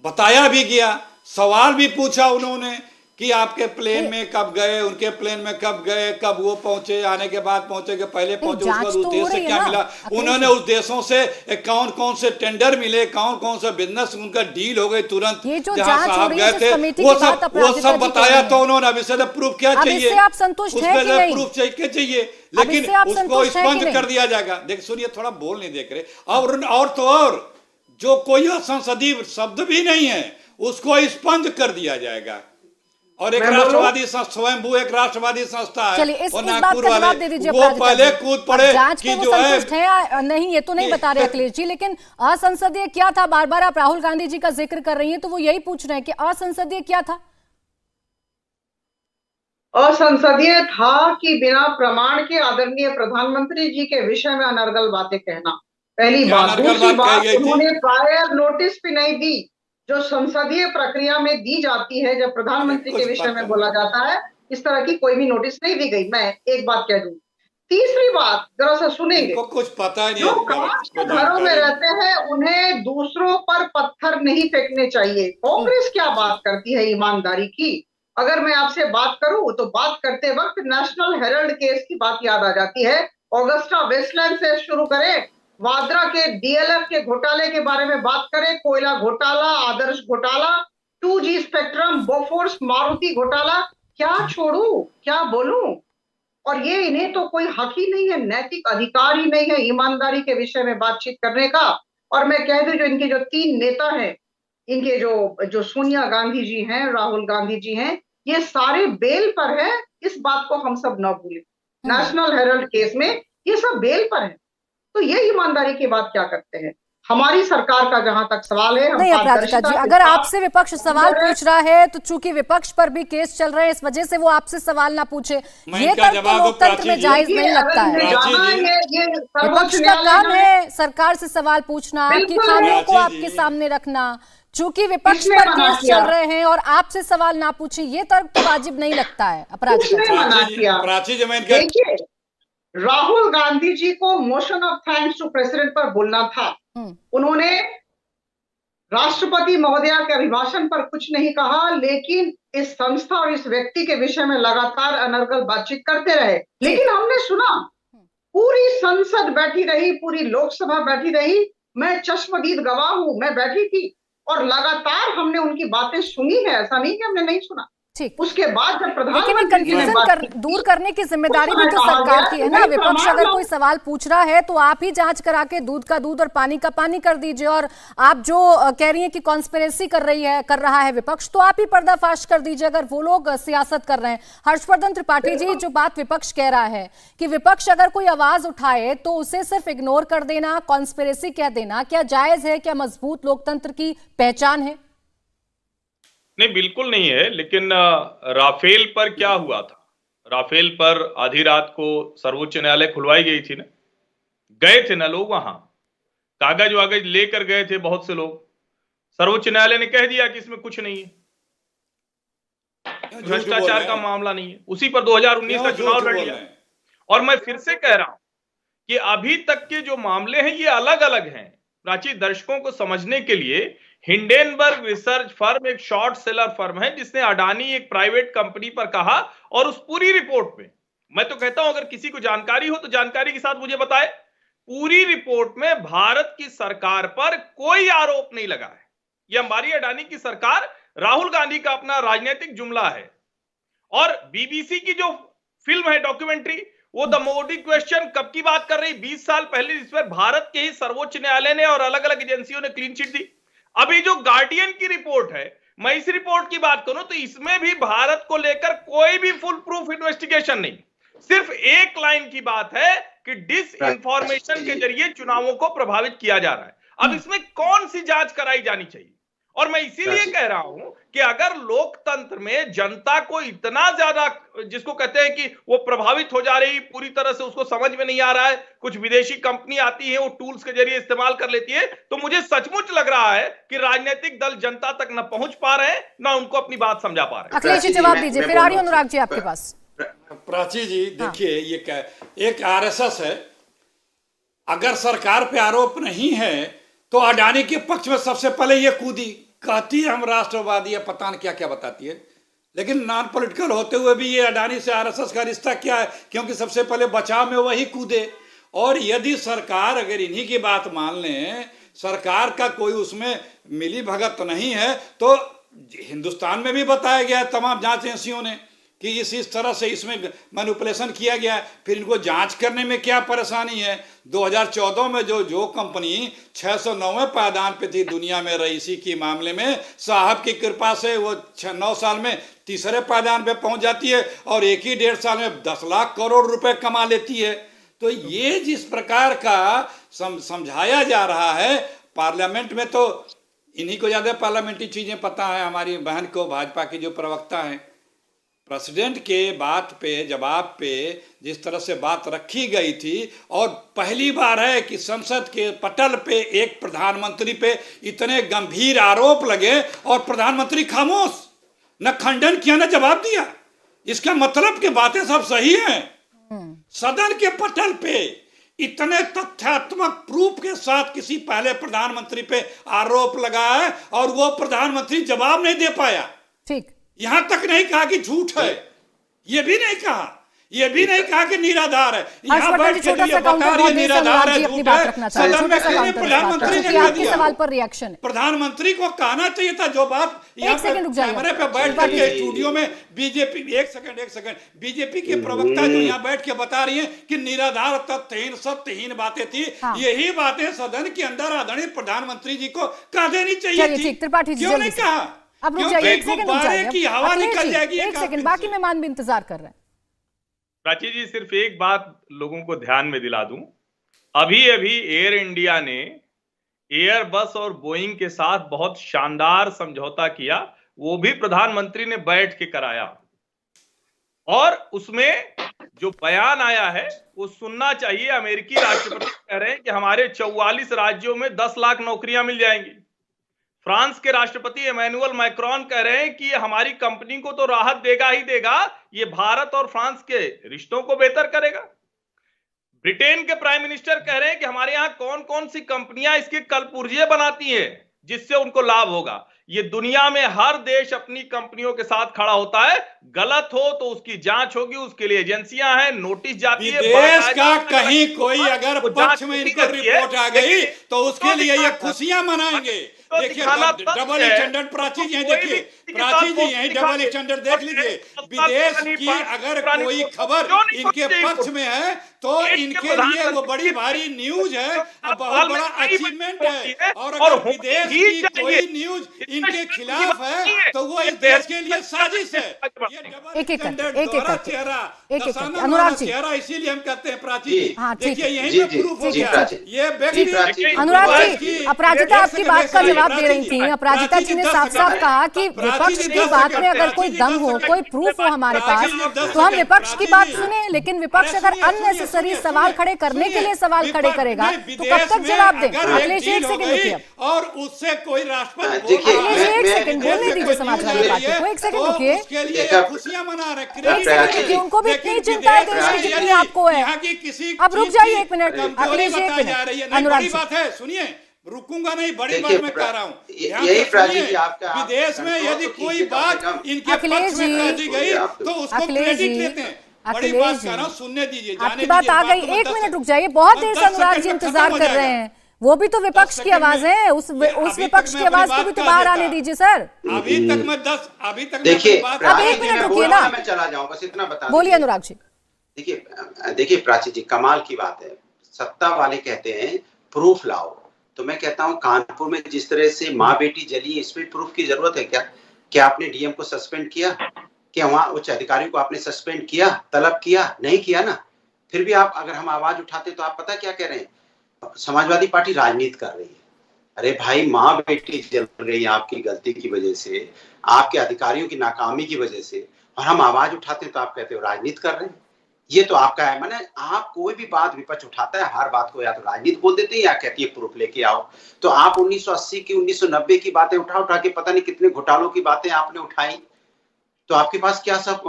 बताया भी गया, सवाल भी पूछा उन्होंने कि आपके प्लेन में कब गए, उनके प्लेन में कब गए, कब वो पहुंचे, आने के बाद पहुंचे कि पहले पहुंचे, उसके बाद उस देश से क्या मिला, उन्होंने उस देशों से कौन कौन से टेंडर मिले, कौन कौन से बिजनेस उनका डील हो गई तुरंत, जहां साहब गए थे वो सब बताया। तो उन्होंने अभी से प्रूफ क्या चाहिए, उसमें प्रूफ चाहिए, लेकिन उसको स्पंज कर दिया जाएगा। देखिए सुनिए, थोड़ा बोल नहीं देख रहे। और तो और जो कोई संसदीय शब्द भी नहीं है उसको स्पंज कर दिया जाएगा। और एक राष्ट्रवादी स्वयंभू एक राष्ट्रवादी संस्था है, और नागपुर वाले वो पहले कूद पड़े कि जो है नहीं, ये तो नहीं बता रहे अखिलेश जी, लेकिन असंसदीय क्या था? बार बार आप राहुल गांधी जी का जिक्र कर रही हैं, तो वो यही पूछ रहे हैं कि असंसदीय क्या था? असंसदीय था कि बिना प्रमाण के आदरणीय प्रधानमंत्री जी के विषय में अनर्गल बातें कहना, पहली बात। दूसरी बात, उन्होंने प्रायर नोटिस भी नहीं दी जो संसदीय प्रक्रिया में दी जाती है। जब प्रधानमंत्री के विषय में बोला जाता है, इस तरह की कोई भी नोटिस नहीं दी गई। मैं एक बात कह दूं। तीसरी बात जरा सा सुनेंगे, कुछ पता नहीं, जो कांच के घरों में रहते हैं उन्हें दूसरों पर पत्थर नहीं फेंकने चाहिए। कांग्रेस क्या बात करती है ईमानदारी की? अगर मैं आपसे बात करूं तो बात करते वक्त नेशनल हेराल्ड केस की बात याद आ जाती है। ऑगस्टा वेस्टलैंड से शुरू करें, वाड्रा के DLF के घोटाले के बारे में बात करें, कोयला घोटाला, आदर्श घोटाला, 2G स्पेक्ट्रम, बोफोर्स, मारुति घोटाला, क्या छोड़ूं, क्या बोलूं? और ये इन्हें तो कोई हक ही नहीं है, नैतिक अधिकार ही नहीं है ईमानदारी के विषय में बातचीत करने का। और मैं कह दूं, जो इनके जो 3 नेता हैं, इनके जो सोनिया गांधी जी हैं, राहुल गांधी जी हैं, ये सारे बेल पर है। इस बात को हम सब न भूलें। नेशनल हेराल्ड केस में ये सब बेल पर है। तो ये ईमानदारी की बात क्या करते हैं? हमारी सरकार का जहां तक सवाल है, नहीं अपराजिता जी, अगर आपसे विपक्ष सवाल पूछ रहा है तो चूंकि विपक्ष पर भी केस चल रहे हैं, इस वजह से वो आपसे सवाल ना पूछे, ये तर्क तो लोकतंत्र में जायज नहीं लगता है। विपक्ष का काम है सरकार से सवाल पूछना, आपकी खामियों को आपके सामने रखना। चूंकि विपक्ष पर केस चल रहे हैं और आपसे सवाल ना पूछे, ये तर्क तो वाजिब नहीं लगता है अपराजिता जी। राहुल गांधी जी को motion of thanks to president पर बोलना था। उन्होंने राष्ट्रपति महोदया के अभिभाषण पर कुछ नहीं कहा, लेकिन इस संस्था और इस व्यक्ति के विषय में लगातार अनर्गल बातचीत करते रहे। लेकिन हमने सुना, पूरी संसद बैठी रही, पूरी लोकसभा बैठी रही, मैं चश्मदीद गवाह हूं, मैं बैठी थी और लगातार हमने उनकी बातें सुनी है। ऐसा नहीं कि हमने नहीं सुना। ठीक। उसके बाद जब लेकिन प्रधानमंत्री जी ने कंफ्यूजन बात की, दूर करने की जिम्मेदारी भी उस तो समय कहा सरकार गया की है कि ना। भाई विपक्ष प्रमाण अगर लो। कोई सवाल पूछ रहा है तो आप ही जांच करा के दूध का दूध और पानी का पानी कर दीजिए। और आप जो कह रही हैं कि कॉन्स्पिरेसी कर रहा है विपक्ष, तो आप ही पर्दाफाश कर दीजिए अगर वो लोग सियासत कर रहे हैं। हर्षवर्धन त्रिपाठी जी, जो बात विपक्ष कह रहा है कि विपक्ष अगर कोई आवाज उठाए तो उसे सिर्फ इग्नोर कर देना, कॉन्स्पिरेसी कह देना, क्या जायज है? क्या मजबूत लोकतंत्र की पहचान है? नहीं, बिल्कुल नहीं है। लेकिन राफेल पर क्या हुआ था? राफेल पर आधी रात को सर्वोच्च न्यायालय खुलवाई गई थी ना, गए थे ना लोग वहां, कागज वागज लेकर गए थे बहुत से लोग। सर्वोच्च न्यायालय ने कह दिया कि इसमें कुछ नहीं है, भ्रष्टाचार का मामला नहीं है। उसी पर 2019 का चुनाव लड़ लिया। और मैं फिर से कह रहा हूं कि अभी तक के जो मामले हैं ये अलग अलग हैं। प्राची, दर्शकों को समझने के लिए, हिंडेनबर्ग रिसर्च फर्म एक शॉर्ट सेलर फर्म है जिसने अडानी एक प्राइवेट कंपनी पर कहा, और उस पूरी रिपोर्ट में, मैं तो कहता हूं अगर किसी को जानकारी हो तो जानकारी के साथ मुझे बताए, पूरी रिपोर्ट में भारत की सरकार पर कोई आरोप नहीं लगा है। यह अंबानी अडानी की सरकार राहुल गांधी का अपना राजनीतिक जुमला है। और बीबीसी की जो फिल्म है, डॉक्यूमेंट्री, वो द मोदी क्वेश्चन कब की बात कर रही? 20 साल पहले, जिसमें भारत के ही सर्वोच्च न्यायालय ने और अलग अलग एजेंसियों ने क्लीन चिट दी। अभी जो गार्डियन की रिपोर्ट है, मैं इस रिपोर्ट की बात करूं तो इसमें भी भारत को लेकर कोई भी फुल प्रूफ इन्वेस्टिगेशन नहीं, सिर्फ एक लाइन की बात है कि डिस इंफॉर्मेशन के जरिए चुनावों को प्रभावित किया जा रहा है। अब इसमें कौन सी जांच कराई जानी चाहिए? और मैं इसीलिए कह रहा हूं कि अगर लोकतंत्र में जनता को इतना ज्यादा, जिसको कहते हैं कि वो प्रभावित हो जा रही, पूरी तरह से उसको समझ में नहीं आ रहा है, कुछ विदेशी कंपनी आती है, वो टूल्स के जरिए इस्तेमाल कर लेती है, तो मुझे सचमुच लग रहा है कि राजनीतिक दल जनता तक न पहुंच पा रहे हैं, न उनको अपनी बात समझा पा रहे हैं। अखिलेश जी जवाब दीजिए, फिर आ रही अनुराग जी आपके पास। प्राची जी, देखिए, ये क्या, एक आरएसएस है, अगर सरकार पे आरोप नहीं है तो अडानी के पक्ष में सबसे पहले ये कूदी, कहती है हम राष्ट्रवादी है, पता नहीं क्या क्या बताती है, लेकिन नॉन पॉलिटिकल होते हुए भी ये अडानी से आरएसएस का रिश्ता क्या है? क्योंकि सबसे पहले बचाव में वही कूदे। और यदि सरकार अगर इन्हीं की बात मान लें, सरकार का कोई उसमें मिली भगत तो नहीं है, तो हिंदुस्तान में भी बताया गया है तमाम जांच एजेंसियों ने कि इस तरह से इसमें मैनिपुलेशन किया गया है। फिर इनको जांच करने में क्या परेशानी है? 2014 में जो कंपनी 609वें पायदान पे थी दुनिया में रईसी की मामले में, साहब की कृपा से वो 9 साल में तीसरे पायदान पे पहुंच जाती है और एक ही 1.5 साल में 10 लाख करोड़ रुपए कमा लेती है। तो ये जिस प्रकार का समझाया जा रहा है पार्लियामेंट में, तो इन्हीं को ज्यादा पार्लियामेंट्री चीजें पता है। हमारी बहन को, भाजपा की जो प्रवक्ता है, प्रेसिडेंट के बात पे, जवाब पे जिस तरह से बात रखी गई थी, और पहली बार है कि संसद के पटल पे एक प्रधानमंत्री पे इतने गंभीर आरोप लगे और प्रधानमंत्री खामोश, न खंडन किया न जवाब दिया। इसका मतलब कि बातें सब सही हैं। सदन के पटल पे इतने तथ्यात्मक प्रूफ के साथ किसी पहले प्रधानमंत्री पे आरोप लगा है और वो प्रधानमंत्री जवाब नहीं दे पाया। ठीक, यहां तक नहीं कहा कि झूठ है, ये भी नहीं कहा, ये भी नहीं कहा कि निराधार है। यहां बैठ के बता रही है निराधार है, झूठ है। सदन में खड़े प्रधानमंत्री ने कह दिया। सवाल पर रिएक्शन, प्रधानमंत्री को कहना चाहिए था जो बात यहाँ कैमरे पे बैठ के स्टूडियो में बीजेपी, एक सेकंड, बीजेपी के प्रवक्ता जो यहाँ बैठ के बता रही है कि निराधार, तथ्यहीन, सत्यहीन बातें थी, यही बातें सदन के अंदर आदरणीय प्रधानमंत्री जी को कह देनी चाहिए थी। त्रिपाठी जी क्यों नहीं कहा? अब रुक जाइए, एक सेकंड रुक जाइए, की हवा निकल जाएगी। एक सेकंड, बाकी मेहमान भी इंतजार कर रहे हैं। प्राची जी, सिर्फ एक बात लोगों को ध्यान में दिला दूं, अभी अभी एयर इंडिया ने एयरबस और बोइंग के साथ बहुत शानदार समझौता किया, वो भी प्रधानमंत्री ने बैठ के कराया, और उसमें जो बयान आया है वो सुनना चाहिए। अमेरिकी राष्ट्रपति कह रहे हैं कि हमारे 44 राज्यों में 10 लाख नौकरियां मिल जाएंगी। फ्रांस के राष्ट्रपति इमैनुअल मैक्रोन कह रहे हैं कि हमारी कंपनी को तो राहत देगा ही देगा, ये भारत और फ्रांस के रिश्तों को बेहतर करेगा। ब्रिटेन के प्राइम मिनिस्टर कह रहे हैं कि हमारे यहां कौन कौन सी कंपनियां इसके कलपुर्जे बनाती हैं जिससे उनको लाभ होगा। ये दुनिया में हर देश अपनी कंपनियों के साथ खड़ा होता है, गलत हो तो उसकी जांच होगी, उसके लिए एजेंसियां हैं, नोटिस जाती है। देश का कहीं कोई अगर पक्ष में इनको रिपोर्ट आ गई तो उसके लिए ये खुशियां मनाएंगे। देखिए, डबल स्टैंडर्ड प्राची जी, देखिए प्राची जी यही डबल स्टैंडर्ड देख लीजिए। विदेश की अगर कोई खबर इनके पक्ष में है तो इनके लिए वो बड़ी भारी न्यूज है, बहुत बड़ा अचीवमेंट है। और अगर विदेश की कोई न्यूज इनके खिलाफ है तो वो इस देश के लिए साजिश है। ये डबल स्टैंडर्ड दोहरा चेहरा, अनुराग जी, चेहरा इसीलिए हम कहते हैं प्राची जी। हाँ, देखिए यही पे प्रूफ हो गया। ये व्यक्ति अनुराग जी, अपराजिता आपकी बात का जवाब दे रही थी। अपराजिता जी ने साफ साफ कहा कि विपक्ष की बात में अगर कोई दम हो, कोई प्रूफ हो हमारे पास, तो हम विपक्ष की बात सुने। लेकिन विपक्ष अगर अननेसेसरी सवाल खड़े करने के लिए सवाल खड़े करेगा तो कब तक जवाब दें? अखिलेश एक सेकंड रुकिए, और उससे कोई राष्ट्रपति अखिलेश एक सेकंड बोलने दीजिए समाजवादी पार्टी को। एक सेकंड रुकिए, खुशियां मना रहे, एक सेकंड रुकिए। उनको भी इतनी चिंता है देश की जितनी आपको है। अब रुक जाइए एक मिनट, अखिलेश एक मिनट। अनुराग जी, बात है सुनिए, रुकूंगा नहीं, बड़ी बात मैं कह रहा हूँ। यही प्राची जी आपका विदेश में यदि कोई बात इनके पक्ष में कह दी गई तो उसको क्रेडिट लेते हैं। बड़ी बात कह रहा हूँ, सुनने दीजिए, आपकी बात आ गई। एक मिनट रुक जाइए, बहुत देर से अनुराग जी इंतजार कर रहे हैं। वो भी तो विपक्ष की आवाज है, उस विपक्ष की आवाज को भी तो बाहर आने दीजिए सर। अभी तक मैं देखिए, अब एक मिनट रुकिए ना, मैं चला जाऊं, बस इतना बता। बोलिए अनुराग जी। देखिए प्राची जी, कमाल की बात है। सत्ता वाले कहते हैं प्रूफ लाओ, तो मैं कहता हूं कानपुर में जिस तरह से माँ बेटी जली, इसमें प्रूफ की जरूरत है क्या? क्या आपने डीएम को सस्पेंड किया? क्या वहां उच्च अधिकारियों को आपने सस्पेंड किया, तलब किया? नहीं किया ना। फिर भी आप, अगर हम आवाज उठाते तो आप पता क्या कह रहे हैं? समाजवादी पार्टी राजनीति कर रही है। अरे भाई, माँ बेटी जल गई आपकी गलती की वजह से, आपके अधिकारियों की नाकामी की वजह से, और हम आवाज उठाते हैं तो आप कहते हो राजनीति कर रहे हैं। ये तो आपका है, माने आप कोई भी बात विपक्ष उठाता है, हर बात को या तो राजनीति बोल देते हैं या कहती है प्रूफ लेके आओ। तो आप 1980 की 1990 की बातें उठा के पता नहीं कितने घोटालों की बातें आपने उठाई, तो आपके पास क्या सब,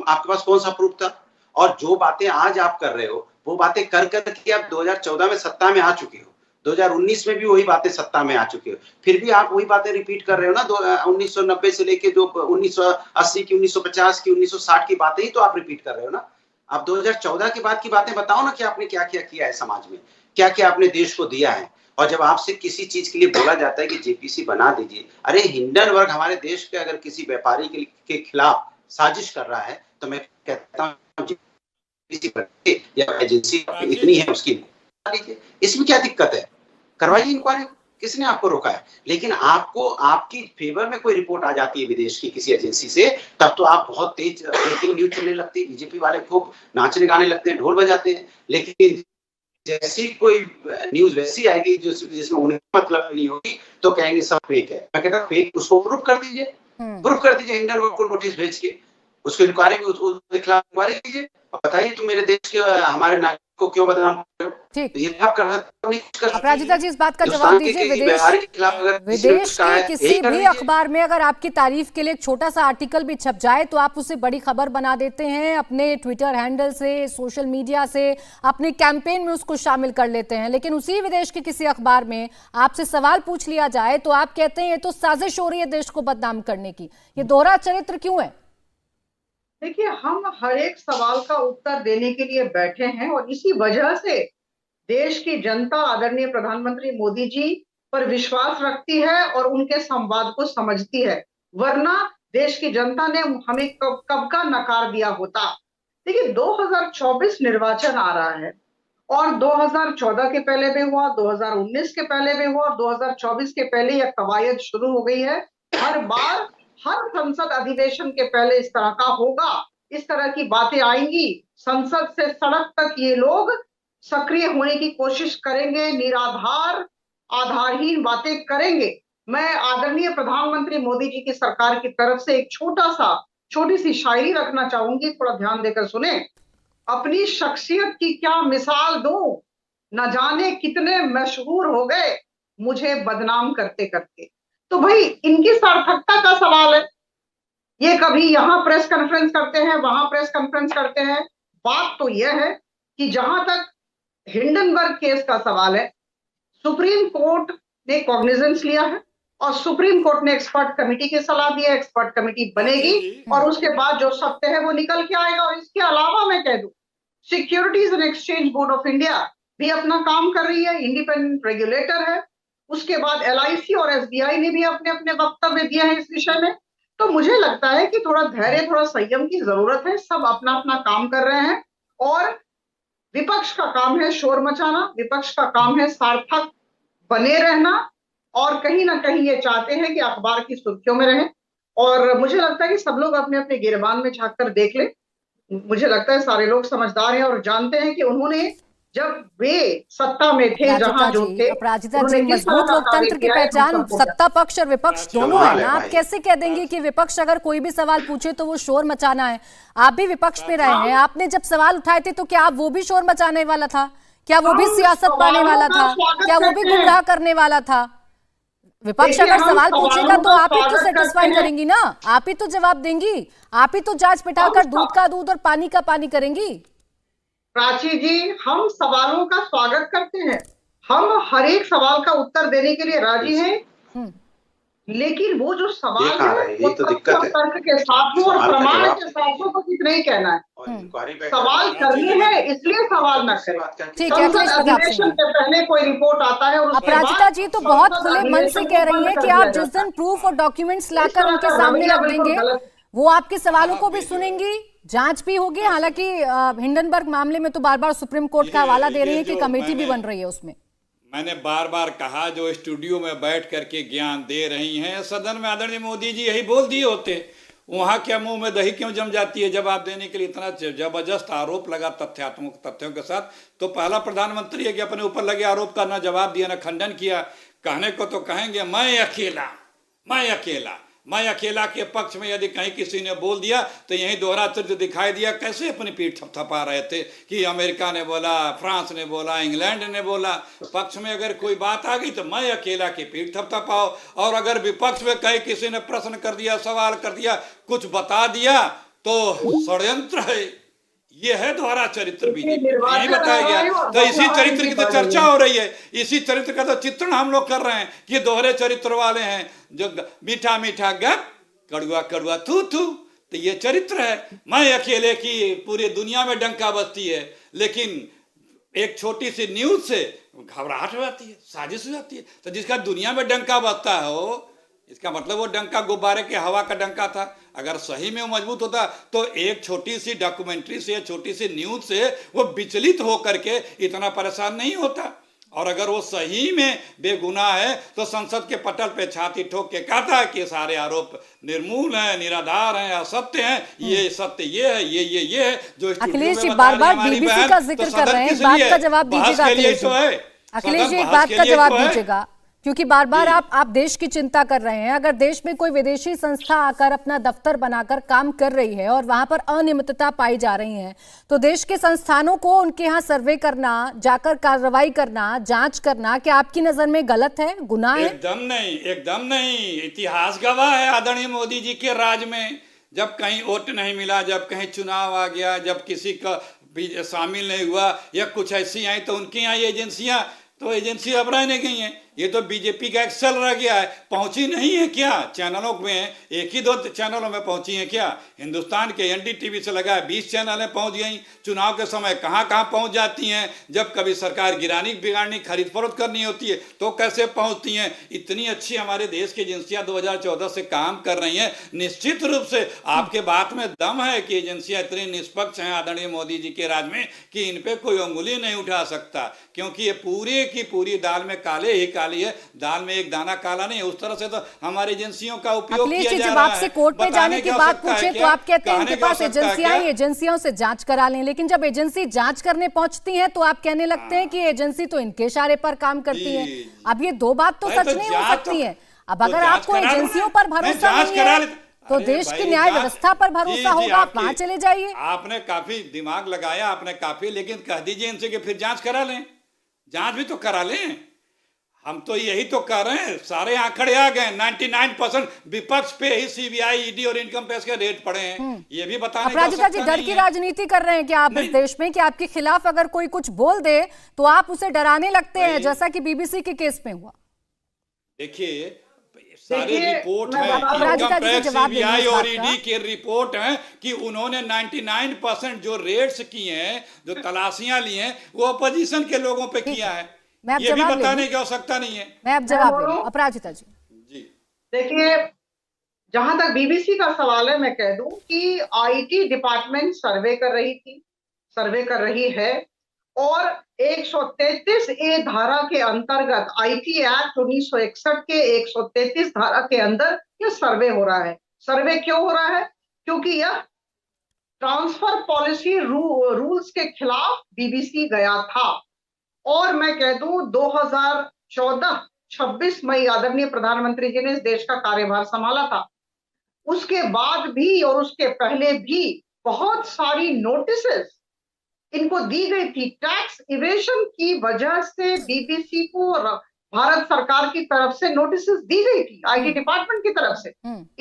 आपके पास कौन सा प्रूफ था? और जो बातें आज आप कर रहे हो वो बातें कर के आप 2014 में सत्ता में आ चुके हो, 2019 में भी वही बातें सत्ता में आ चुके हो, फिर भी आप वही बातें रिपीट कर रहे हो ना। 1990 से लेके जो 1980 की, 1950 की, 1960 की बातें ही तो आप रिपीट कर रहे हो ना। आप 2014 के बाद की बातें बताओ ना कि आपने क्या क्या किया है समाज में, क्या क्या आपने देश को दिया है। और जब आपसे किसी चीज के लिए बोला जाता है कि जेपीसी बना दीजिए, अरे हिंडनबर्ग हमारे देश के अगर किसी व्यापारी के खिलाफ साजिश कर रहा है तो मैं कहता हूँ या एजेंसी इतनी है उसकी, इसमें क्या दिक्कत है? करवाइए इंक्वायरी, किसने आपको रोका है? लेकिन आपको आपकी फेवर में कोई रिपोर्ट आ जाती है विदेश की किसी एजेंसी से, तब तो आप बहुत तेज ब्रेकिंग न्यूज चलने लगती है, बीजेपी वाले खूब नाचने गाने लगते हैं, ढोल बजाते हैं। लेकिन जैसी कोई न्यूज वैसी आएगी जिसमें उन्हें मतलब नहीं होगी तो कहेंगे सब फेक है। मैं कहता हूँ फेक, उसको प्रूफ कर दीजिए, हिंडनबर्ग को नोटिस भेज के उसको इंक्वायरी में उसके खिलाफ इंक्वायरी कीजिए और बताइए तुम मेरे देश के हमारे नागरिक को क्यों बदनाम कर रहे हो। ठीक, ये आप अपराजिता जी इस बात का जवाब दीजिए। विदेश के किसी भी अखबार में अगर आपकी तारीफ के लिए एक छोटा सा आर्टिकल भी छप जाए तो आप उसे बड़ी खबर बना देते हैं, अपने ट्विटर हैंडल से, सोशल मीडिया से, अपने कैंपेन में उसको शामिल कर लेते हैं। लेकिन उसी विदेश के किसी अखबार में आपसे सवाल पूछ लिया जाए तो आप कहते हैं ये तो साजिश हो रही है देश को बदनाम करने की। ये दोहरा चरित्र क्यों है? देखिए, हम हर एक सवाल का उत्तर देने के लिए बैठे हैं और इसी वजह से देश की जनता आदरणीय प्रधानमंत्री मोदी जी पर विश्वास रखती है और उनके संवाद को समझती है। वरना देश की जनता ने हमें कब का नकार दिया होता। देखिए, 2024 निर्वाचन आ रहा है और 2014 के पहले भी हुआ, 2019 के पहले भी हुआ और 2024 के पहले यह कवायद शुरू हो गई है। हर बार हर संसद अधिवेशन के पहले इस तरह का होगा, इस तरह की बातें आएंगी। संसद से सड़क तक ये लोग सक्रिय होने की कोशिश करेंगे, निराधार आधारहीन बातें करेंगे। मैं आदरणीय प्रधानमंत्री मोदी जी की सरकार की तरफ से एक छोटी सी शायरी रखना चाहूंगी, थोड़ा ध्यान देकर सुने। अपनी शख्सियत की क्या मिसाल दूं, न जाने कितने मशहूर हो गए मुझे बदनाम करते करते। तो भाई, इनकी सार्थकता का सवाल है। ये कभी यहां प्रेस कॉन्फ्रेंस करते हैं, वहां प्रेस कॉन्फ्रेंस करते हैं। बात तो यह है कि जहां तक हिंडनबर्ग केस का सवाल है, सुप्रीम कोर्ट ने कॉग्निजेंस लिया है और सुप्रीम कोर्ट ने एक्सपर्ट कमेटी की सलाह दी है। एक्सपर्ट कमेटी बनेगी और उसके बाद जो सत्य है वो निकल के आएगा। और इसके अलावा मैं कह दूं, securities and exchange board of India भी अपना काम कर रही है, इंडिपेंडेंट रेगुलेटर है। उसके बाद LIC और SBI ने भी अपने अपने वक्तव्य दिए हैं इस विषय में। तो मुझे लगता है कि थोड़ा धैर्य, थोड़ा संयम की जरूरत है। सब अपना अपना काम कर रहे हैं और विपक्ष का काम है शोर मचाना, विपक्ष का काम है सार्थक बने रहना, और कहीं ना कहीं ये चाहते हैं कि अखबार की सुर्खियों में रहें। और मुझे लगता है कि सब लोग अपने अपने गिरबान में झांक कर देख ले। मुझे लगता है सारे लोग समझदार हैं और जानते हैं कि उन्होंने जब वे सत्ता में थे, जहां जो थे, अपराजिता जी, उन्होंने किस तरह मजबूत का कार्य लोकतंत्र की किया है, हम पहचान सबको सत्ता पक्ष और विपक्ष दोनों है कमाल ना। है आप भाई। कैसे कह देंगे कि विपक्ष अगर कोई भी सवाल पूछे तो वो शोर मचाना है? आप भी विपक्ष में रहे हैं, आपने जब सवाल उठाए थे तो क्या वो भी शोर मचाने वाला था? क्या वो भी हम सियासत पाने वाला सवालों का था? स्वागत क्या वो भी करते हैं। गुमराह करने वाला था? विपक्ष देखिए, अगर हम सवाल सवालों पूछेगा तो का आप ही तो स्वागत सेटिस्फाई करते हैं। करेंगी ना, आप ही तो जवाब देंगी, आप ही तो जांच बिठाकर दूध का दूध और पानी का पानी करेंगी। प्राची जी, हम सवालों का स्वागत करते हैं, हम हर एक सवाल का उत्तर देने के लिए राजी हैं, हम्म। लेकिन वो जो ये सवाल कहाँ है रहे? वो यही तो तथ्य दिक्कत और है। तर्क के साथ हो और सवाल का प्रमाण जवाब के साथ हो, तो कितना ही कहना है। और इंक्वायरी बैठ सवाल करने हैं इसलिए सवाल न करें। ठीक है, अखिलेश संसद प्रताप अधिवेशन सिंह। के पहले कोई रिपोर्ट आता है और उसके अपराजिता बाद जी तो बहुत संसद खुले मन से अधिवेशन कह को रही बंद हैं कर कि दिया आप जिस जाता है। दिन प्रूफ और डॉक्यूमेंट्स लाकर तरह उनके का सामने रवैया रख बिल्कुल देंगे, गलत है। वो आपके सवालों को भी सुनेंगी, जांच भी होगी। हालांकि हिंडनबर्ग मामले में तो बार बार सुप्रीम कोर्ट का हवाला दे रही है कि कमेटी भी बन रही है उसमें। मैंने बार बार कहा, जो स्टूडियो में बैठ करके ज्ञान दे रही हैं, सदन में आदरणीय मोदी जी यही बोल दिए होते। वहां क्या मुंह में दही क्यों जम जाती है? जवाब देने के लिए इतना जबरदस्त आरोप लगा तथ्यात्मक तथ्यों के साथ, तो पहला प्रधानमंत्री है कि अपने ऊपर लगे आरोप का ना जवाब दिया ना खंडन किया। कहने को तो कहेंगे मैं अकेला, मैं अकेला, मैं अकेला के पक्ष में यदि कहीं किसी ने बोल दिया तो यही दोहरा चरित्र दिखाई दिया। कैसे अपनी पीठ थपथपा रहे थे कि अमेरिका ने बोला, फ्रांस ने बोला, इंग्लैंड ने बोला। पक्ष में अगर कोई बात आ गई तो मैं अकेला की पीठ थपथपाओ, और अगर विपक्ष में कहीं किसी ने प्रश्न कर दिया, सवाल कर दिया, कुछ बता दिया तो षड्यंत्र है। ये है दोहरा चरित्र बीजेपी, यही बताया गया। तो इसी चरित्र की तो चर्चा हो रही है, इसी चरित्र का तो चित्रण हम लोग कर रहे हैं कि दोहरे चरित्र वाले हैं, जो मीठा मीठा गप, कड़ुआ कड़ुआ थू थू। तो ये चरित्र है, मैं अकेले की पूरी दुनिया में डंका बजती है, लेकिन एक छोटी सी न्यूज से घबराहट हो जाती है, साजिश हो जाती है। तो जिसका दुनिया में डंका बजता हो, इसका मतलब वो डंका गुब्बारे के हवा का डंका था। अगर सही में वो मजबूत होता तो एक छोटी सी डॉक्यूमेंट्री से, छोटी सी न्यूज से वो विचलित होकर के इतना परेशान नहीं होता। और अगर वो सही में बेगुनाह है तो संसद के पटल पे छाती ठोक के कहता है कि सारे आरोप निर्मूल हैं, निराधार हैं, असत्य हैं, ये सत्य ये है, ये है जो अखिलेश जी बार बार बीबीसी का जिक्र कर रहे हैं, बात का जवाब दीजिएगा अखिलेश जी। अखिलेश जी एक बात का जवाब दीजिएगा, क्योंकि बार बार आप देश की चिंता कर रहे हैं। अगर देश में कोई विदेशी संस्था आकर अपना दफ्तर बनाकर काम कर रही है और वहां पर अनियमितता पाई जा रही है, तो देश के संस्थानों को उनके यहाँ सर्वे करना, जाकर कार्रवाई करना, जांच करना, क्या आपकी नजर में गलत है, गुनाह है? एकदम नहीं, एकदम नहीं। इतिहास गवाह है आदरणीय मोदी जी के राज में, जब कहीं वोट नहीं मिला, जब कहीं चुनाव आ गया, जब किसी का शामिल नहीं हुआ या कुछ ऐसी आई, तो उनकी यहाँ एजेंसियां, तो एजेंसी अब रहने गई हैं। ये तो बीजेपी का एक सेल रह गया है, पहुंची नहीं है क्या चैनलों में? एक ही दो चैनलों में पहुंची है क्या? हिंदुस्तान के एनडीटीवी से लगा 20 चैनलें पहुंच गई। चुनाव के समय कहां कहां पहुंच जाती हैं, जब कभी सरकार गिरानी बिगाड़नी, खरीद फरोख्त करनी होती है तो कैसे पहुंचती हैं। इतनी अच्छी हमारे देश की एजेंसियां 2014 से काम कर रही हैं। निश्चित रूप से आपके बात में दम है कि एजेंसियां इतनी निष्पक्ष हैं आदरणीय मोदी जी के राज में कि इन पे कोई उंगली नहीं उठा सकता, क्योंकि ये पूरी की पूरी दाल में काले ही काली है, दाल में एक दाना काला नहीं है। उस तरह से तो हमारी एजेंसियों का उपयोग किया जा रहा है। जब आपसे कोर्ट में जाने की बात पूछे तो आप कहते हैं इनके पास एजेंसियां, एजेंसियों से जांच करा लें, लेकिन जब एजेंसी जांच करने पहुंचती है तो आप कहने लगते हैं कि एजेंसी तो इनके इशारे पर काम करती है। अब ये दो बात तो सच नहीं हो सकती है। अब अगर आपको एजेंसियों पर भरोसा नहीं है तो देश की न्याय व्यवस्था पर भरोसा होगा, आप वहां चले जाइए। आपने काफी दिमाग लगाया, आपने काफी, लेकिन कह दीजिए इनसे कि फिर जांच करा लें, जांच भी तो करा लें। हम तो यही तो कर रहे हैं, सारे आंकड़े आ गए, 99% विपक्ष पे ही सीबीआई, ईडी और इनकम टैक्स के रेट पड़े हैं। ये भी बताने की अपराजिता जी डर की राजनीति कर रहे हैं क्या आप इस देश में, कि आपके खिलाफ अगर कोई कुछ बोल दे तो आप उसे डराने लगते हैं, जैसा कि बीबीसी के केस में हुआ? देखिए सारी रिपोर्ट है, अपराजिता जी से जवाब दीजिए सीबीआई इस और बात का। ईडी की रिपोर्ट है कि उन्होंने 99% जो रेड्स किए हैं, जो तलाशियां ली हैं, वो अपोजिशन के लोगों पे किया है। ये भी बताने की आवश्यकता नहीं है। मैं अब जवाब ले लूं। अपराजिता जी देखिए, जहां तक बीबीसी का सवाल है, मैं कह दूं कि आईटी डिपार्टमेंट सर्वे कर रही है, और 133A धारा के अंतर्गत, आईटी एक्ट 1961 के 133 धारा के अंदर यह सर्वे हो रहा है। सर्वे क्यों हो रहा है? क्योंकि यह ट्रांसफर पॉलिसी रूल्स के खिलाफ बीबीसी गया था। और मैं कह दूं 2014 26 मई आदरणीय प्रधानमंत्री जी ने इस देश का कार्यभार संभाला था। उसके बाद भी और उसके पहले भी बहुत सारी नोटिसेस इनको दी गई थी। टैक्स इवेशन की वजह से बीबीसी को भारत सरकार की तरफ से नोटिसेस दी गई थी, आईटी डिपार्टमेंट की तरफ से।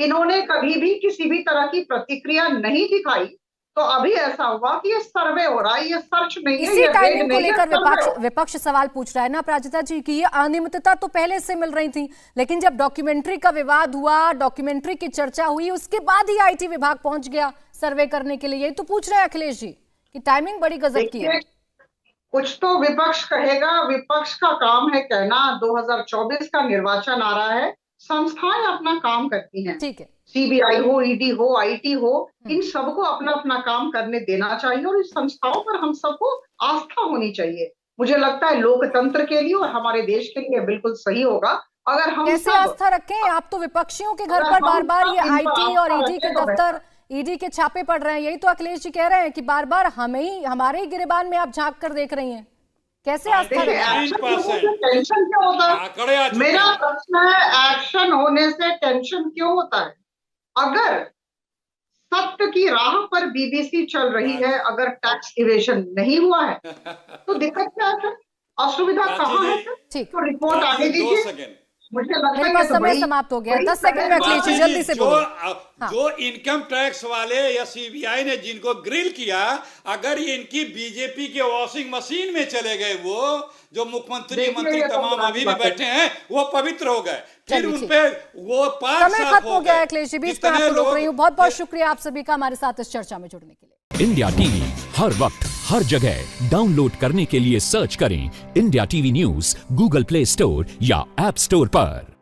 इन्होंने कभी भी किसी भी तरह की प्रतिक्रिया नहीं दिखाई। तो अभी ऐसा हुआ कि ये सर्वे हो रहा है, ये सर्च नहीं है, इसी ये टाइमिंग रेड को नहीं है, लेकर सर्वे हो। विपक्ष सवाल पूछ रहा है ना अपराजिता जी की ये अनियमितता तो पहले से मिल रही थी, लेकिन जब डॉक्यूमेंट्री का विवाद हुआ, डॉक्यूमेंट्री की चर्चा हुई, उसके बाद ही आईटी विभाग पहुंच गया सर्वे करने के लिए। यही तो पूछ रहे हैं अखिलेश जी कि टाइमिंग बड़ी गजब की है। कुछ तो विपक्ष कहेगा, विपक्ष का काम है कहना। 2024 का निर्वाचन आ रहा है, संस्थाएं अपना काम करती हैं, ठीक है, सीबीआई हो, ईडी हो, आईटी हो, इन सबको अपना अपना काम करने देना चाहिए और इस संस्थाओं पर हम सबको आस्था होनी चाहिए। मुझे लगता है लोकतंत्र के लिए और हमारे देश के लिए बिल्कुल सही होगा अगर हम कैसे आस्था रखें? आप तो विपक्षियों के घर पर बार बार ये आईटी और ईडी के दफ्तर, ईडी के छापे पड़ रहे हैं। यही तो अखिलेश जी कह रहे हैं कि बार बार हमारे ही गिरेबान में आप झांक कर देख रही हैं। कैसे आस्था रखें? टेंशन क्यों होता है? मेरा प्रश्न है, एक्शन होने से टेंशन क्यों होता है? अगर सत्य की राह पर बीबीसी चल रही है, अगर टैक्स इवेशन नहीं हुआ है तो दिक्कत क्या है? असुविधा कहाँ है? ठीक, तो रिपोर्ट आगे दीजिए। मुझे लगता मेरे है पास कि समय समाप्त हो गया। 10 सेकंड में अखिलेश जी जल्दी से बोलिए। जो इनकम टैक्स वाले या सीबीआई ने जिनको ग्रिल किया, अगर ये इनकी बीजेपी के वॉशिंग मशीन में चले गए, वो जो मुख्यमंत्री मंत्री तमाम अभी भी बैठे हैं, वो पवित्र हो गए। फिर उनपे वो पार समय खत्म हो गया। अखिलेश जी बीच में आपको रोक रही हूँ। बहुत बहुत शुक्रिया आप सभी का हमारे साथ इस चर्चा में जुड़ने के लिए। इंडिया टीवी हर वक्त हर जगह डाउनलोड करने के लिए सर्च करें India TV news Google play store या ऐप स्टोर पर।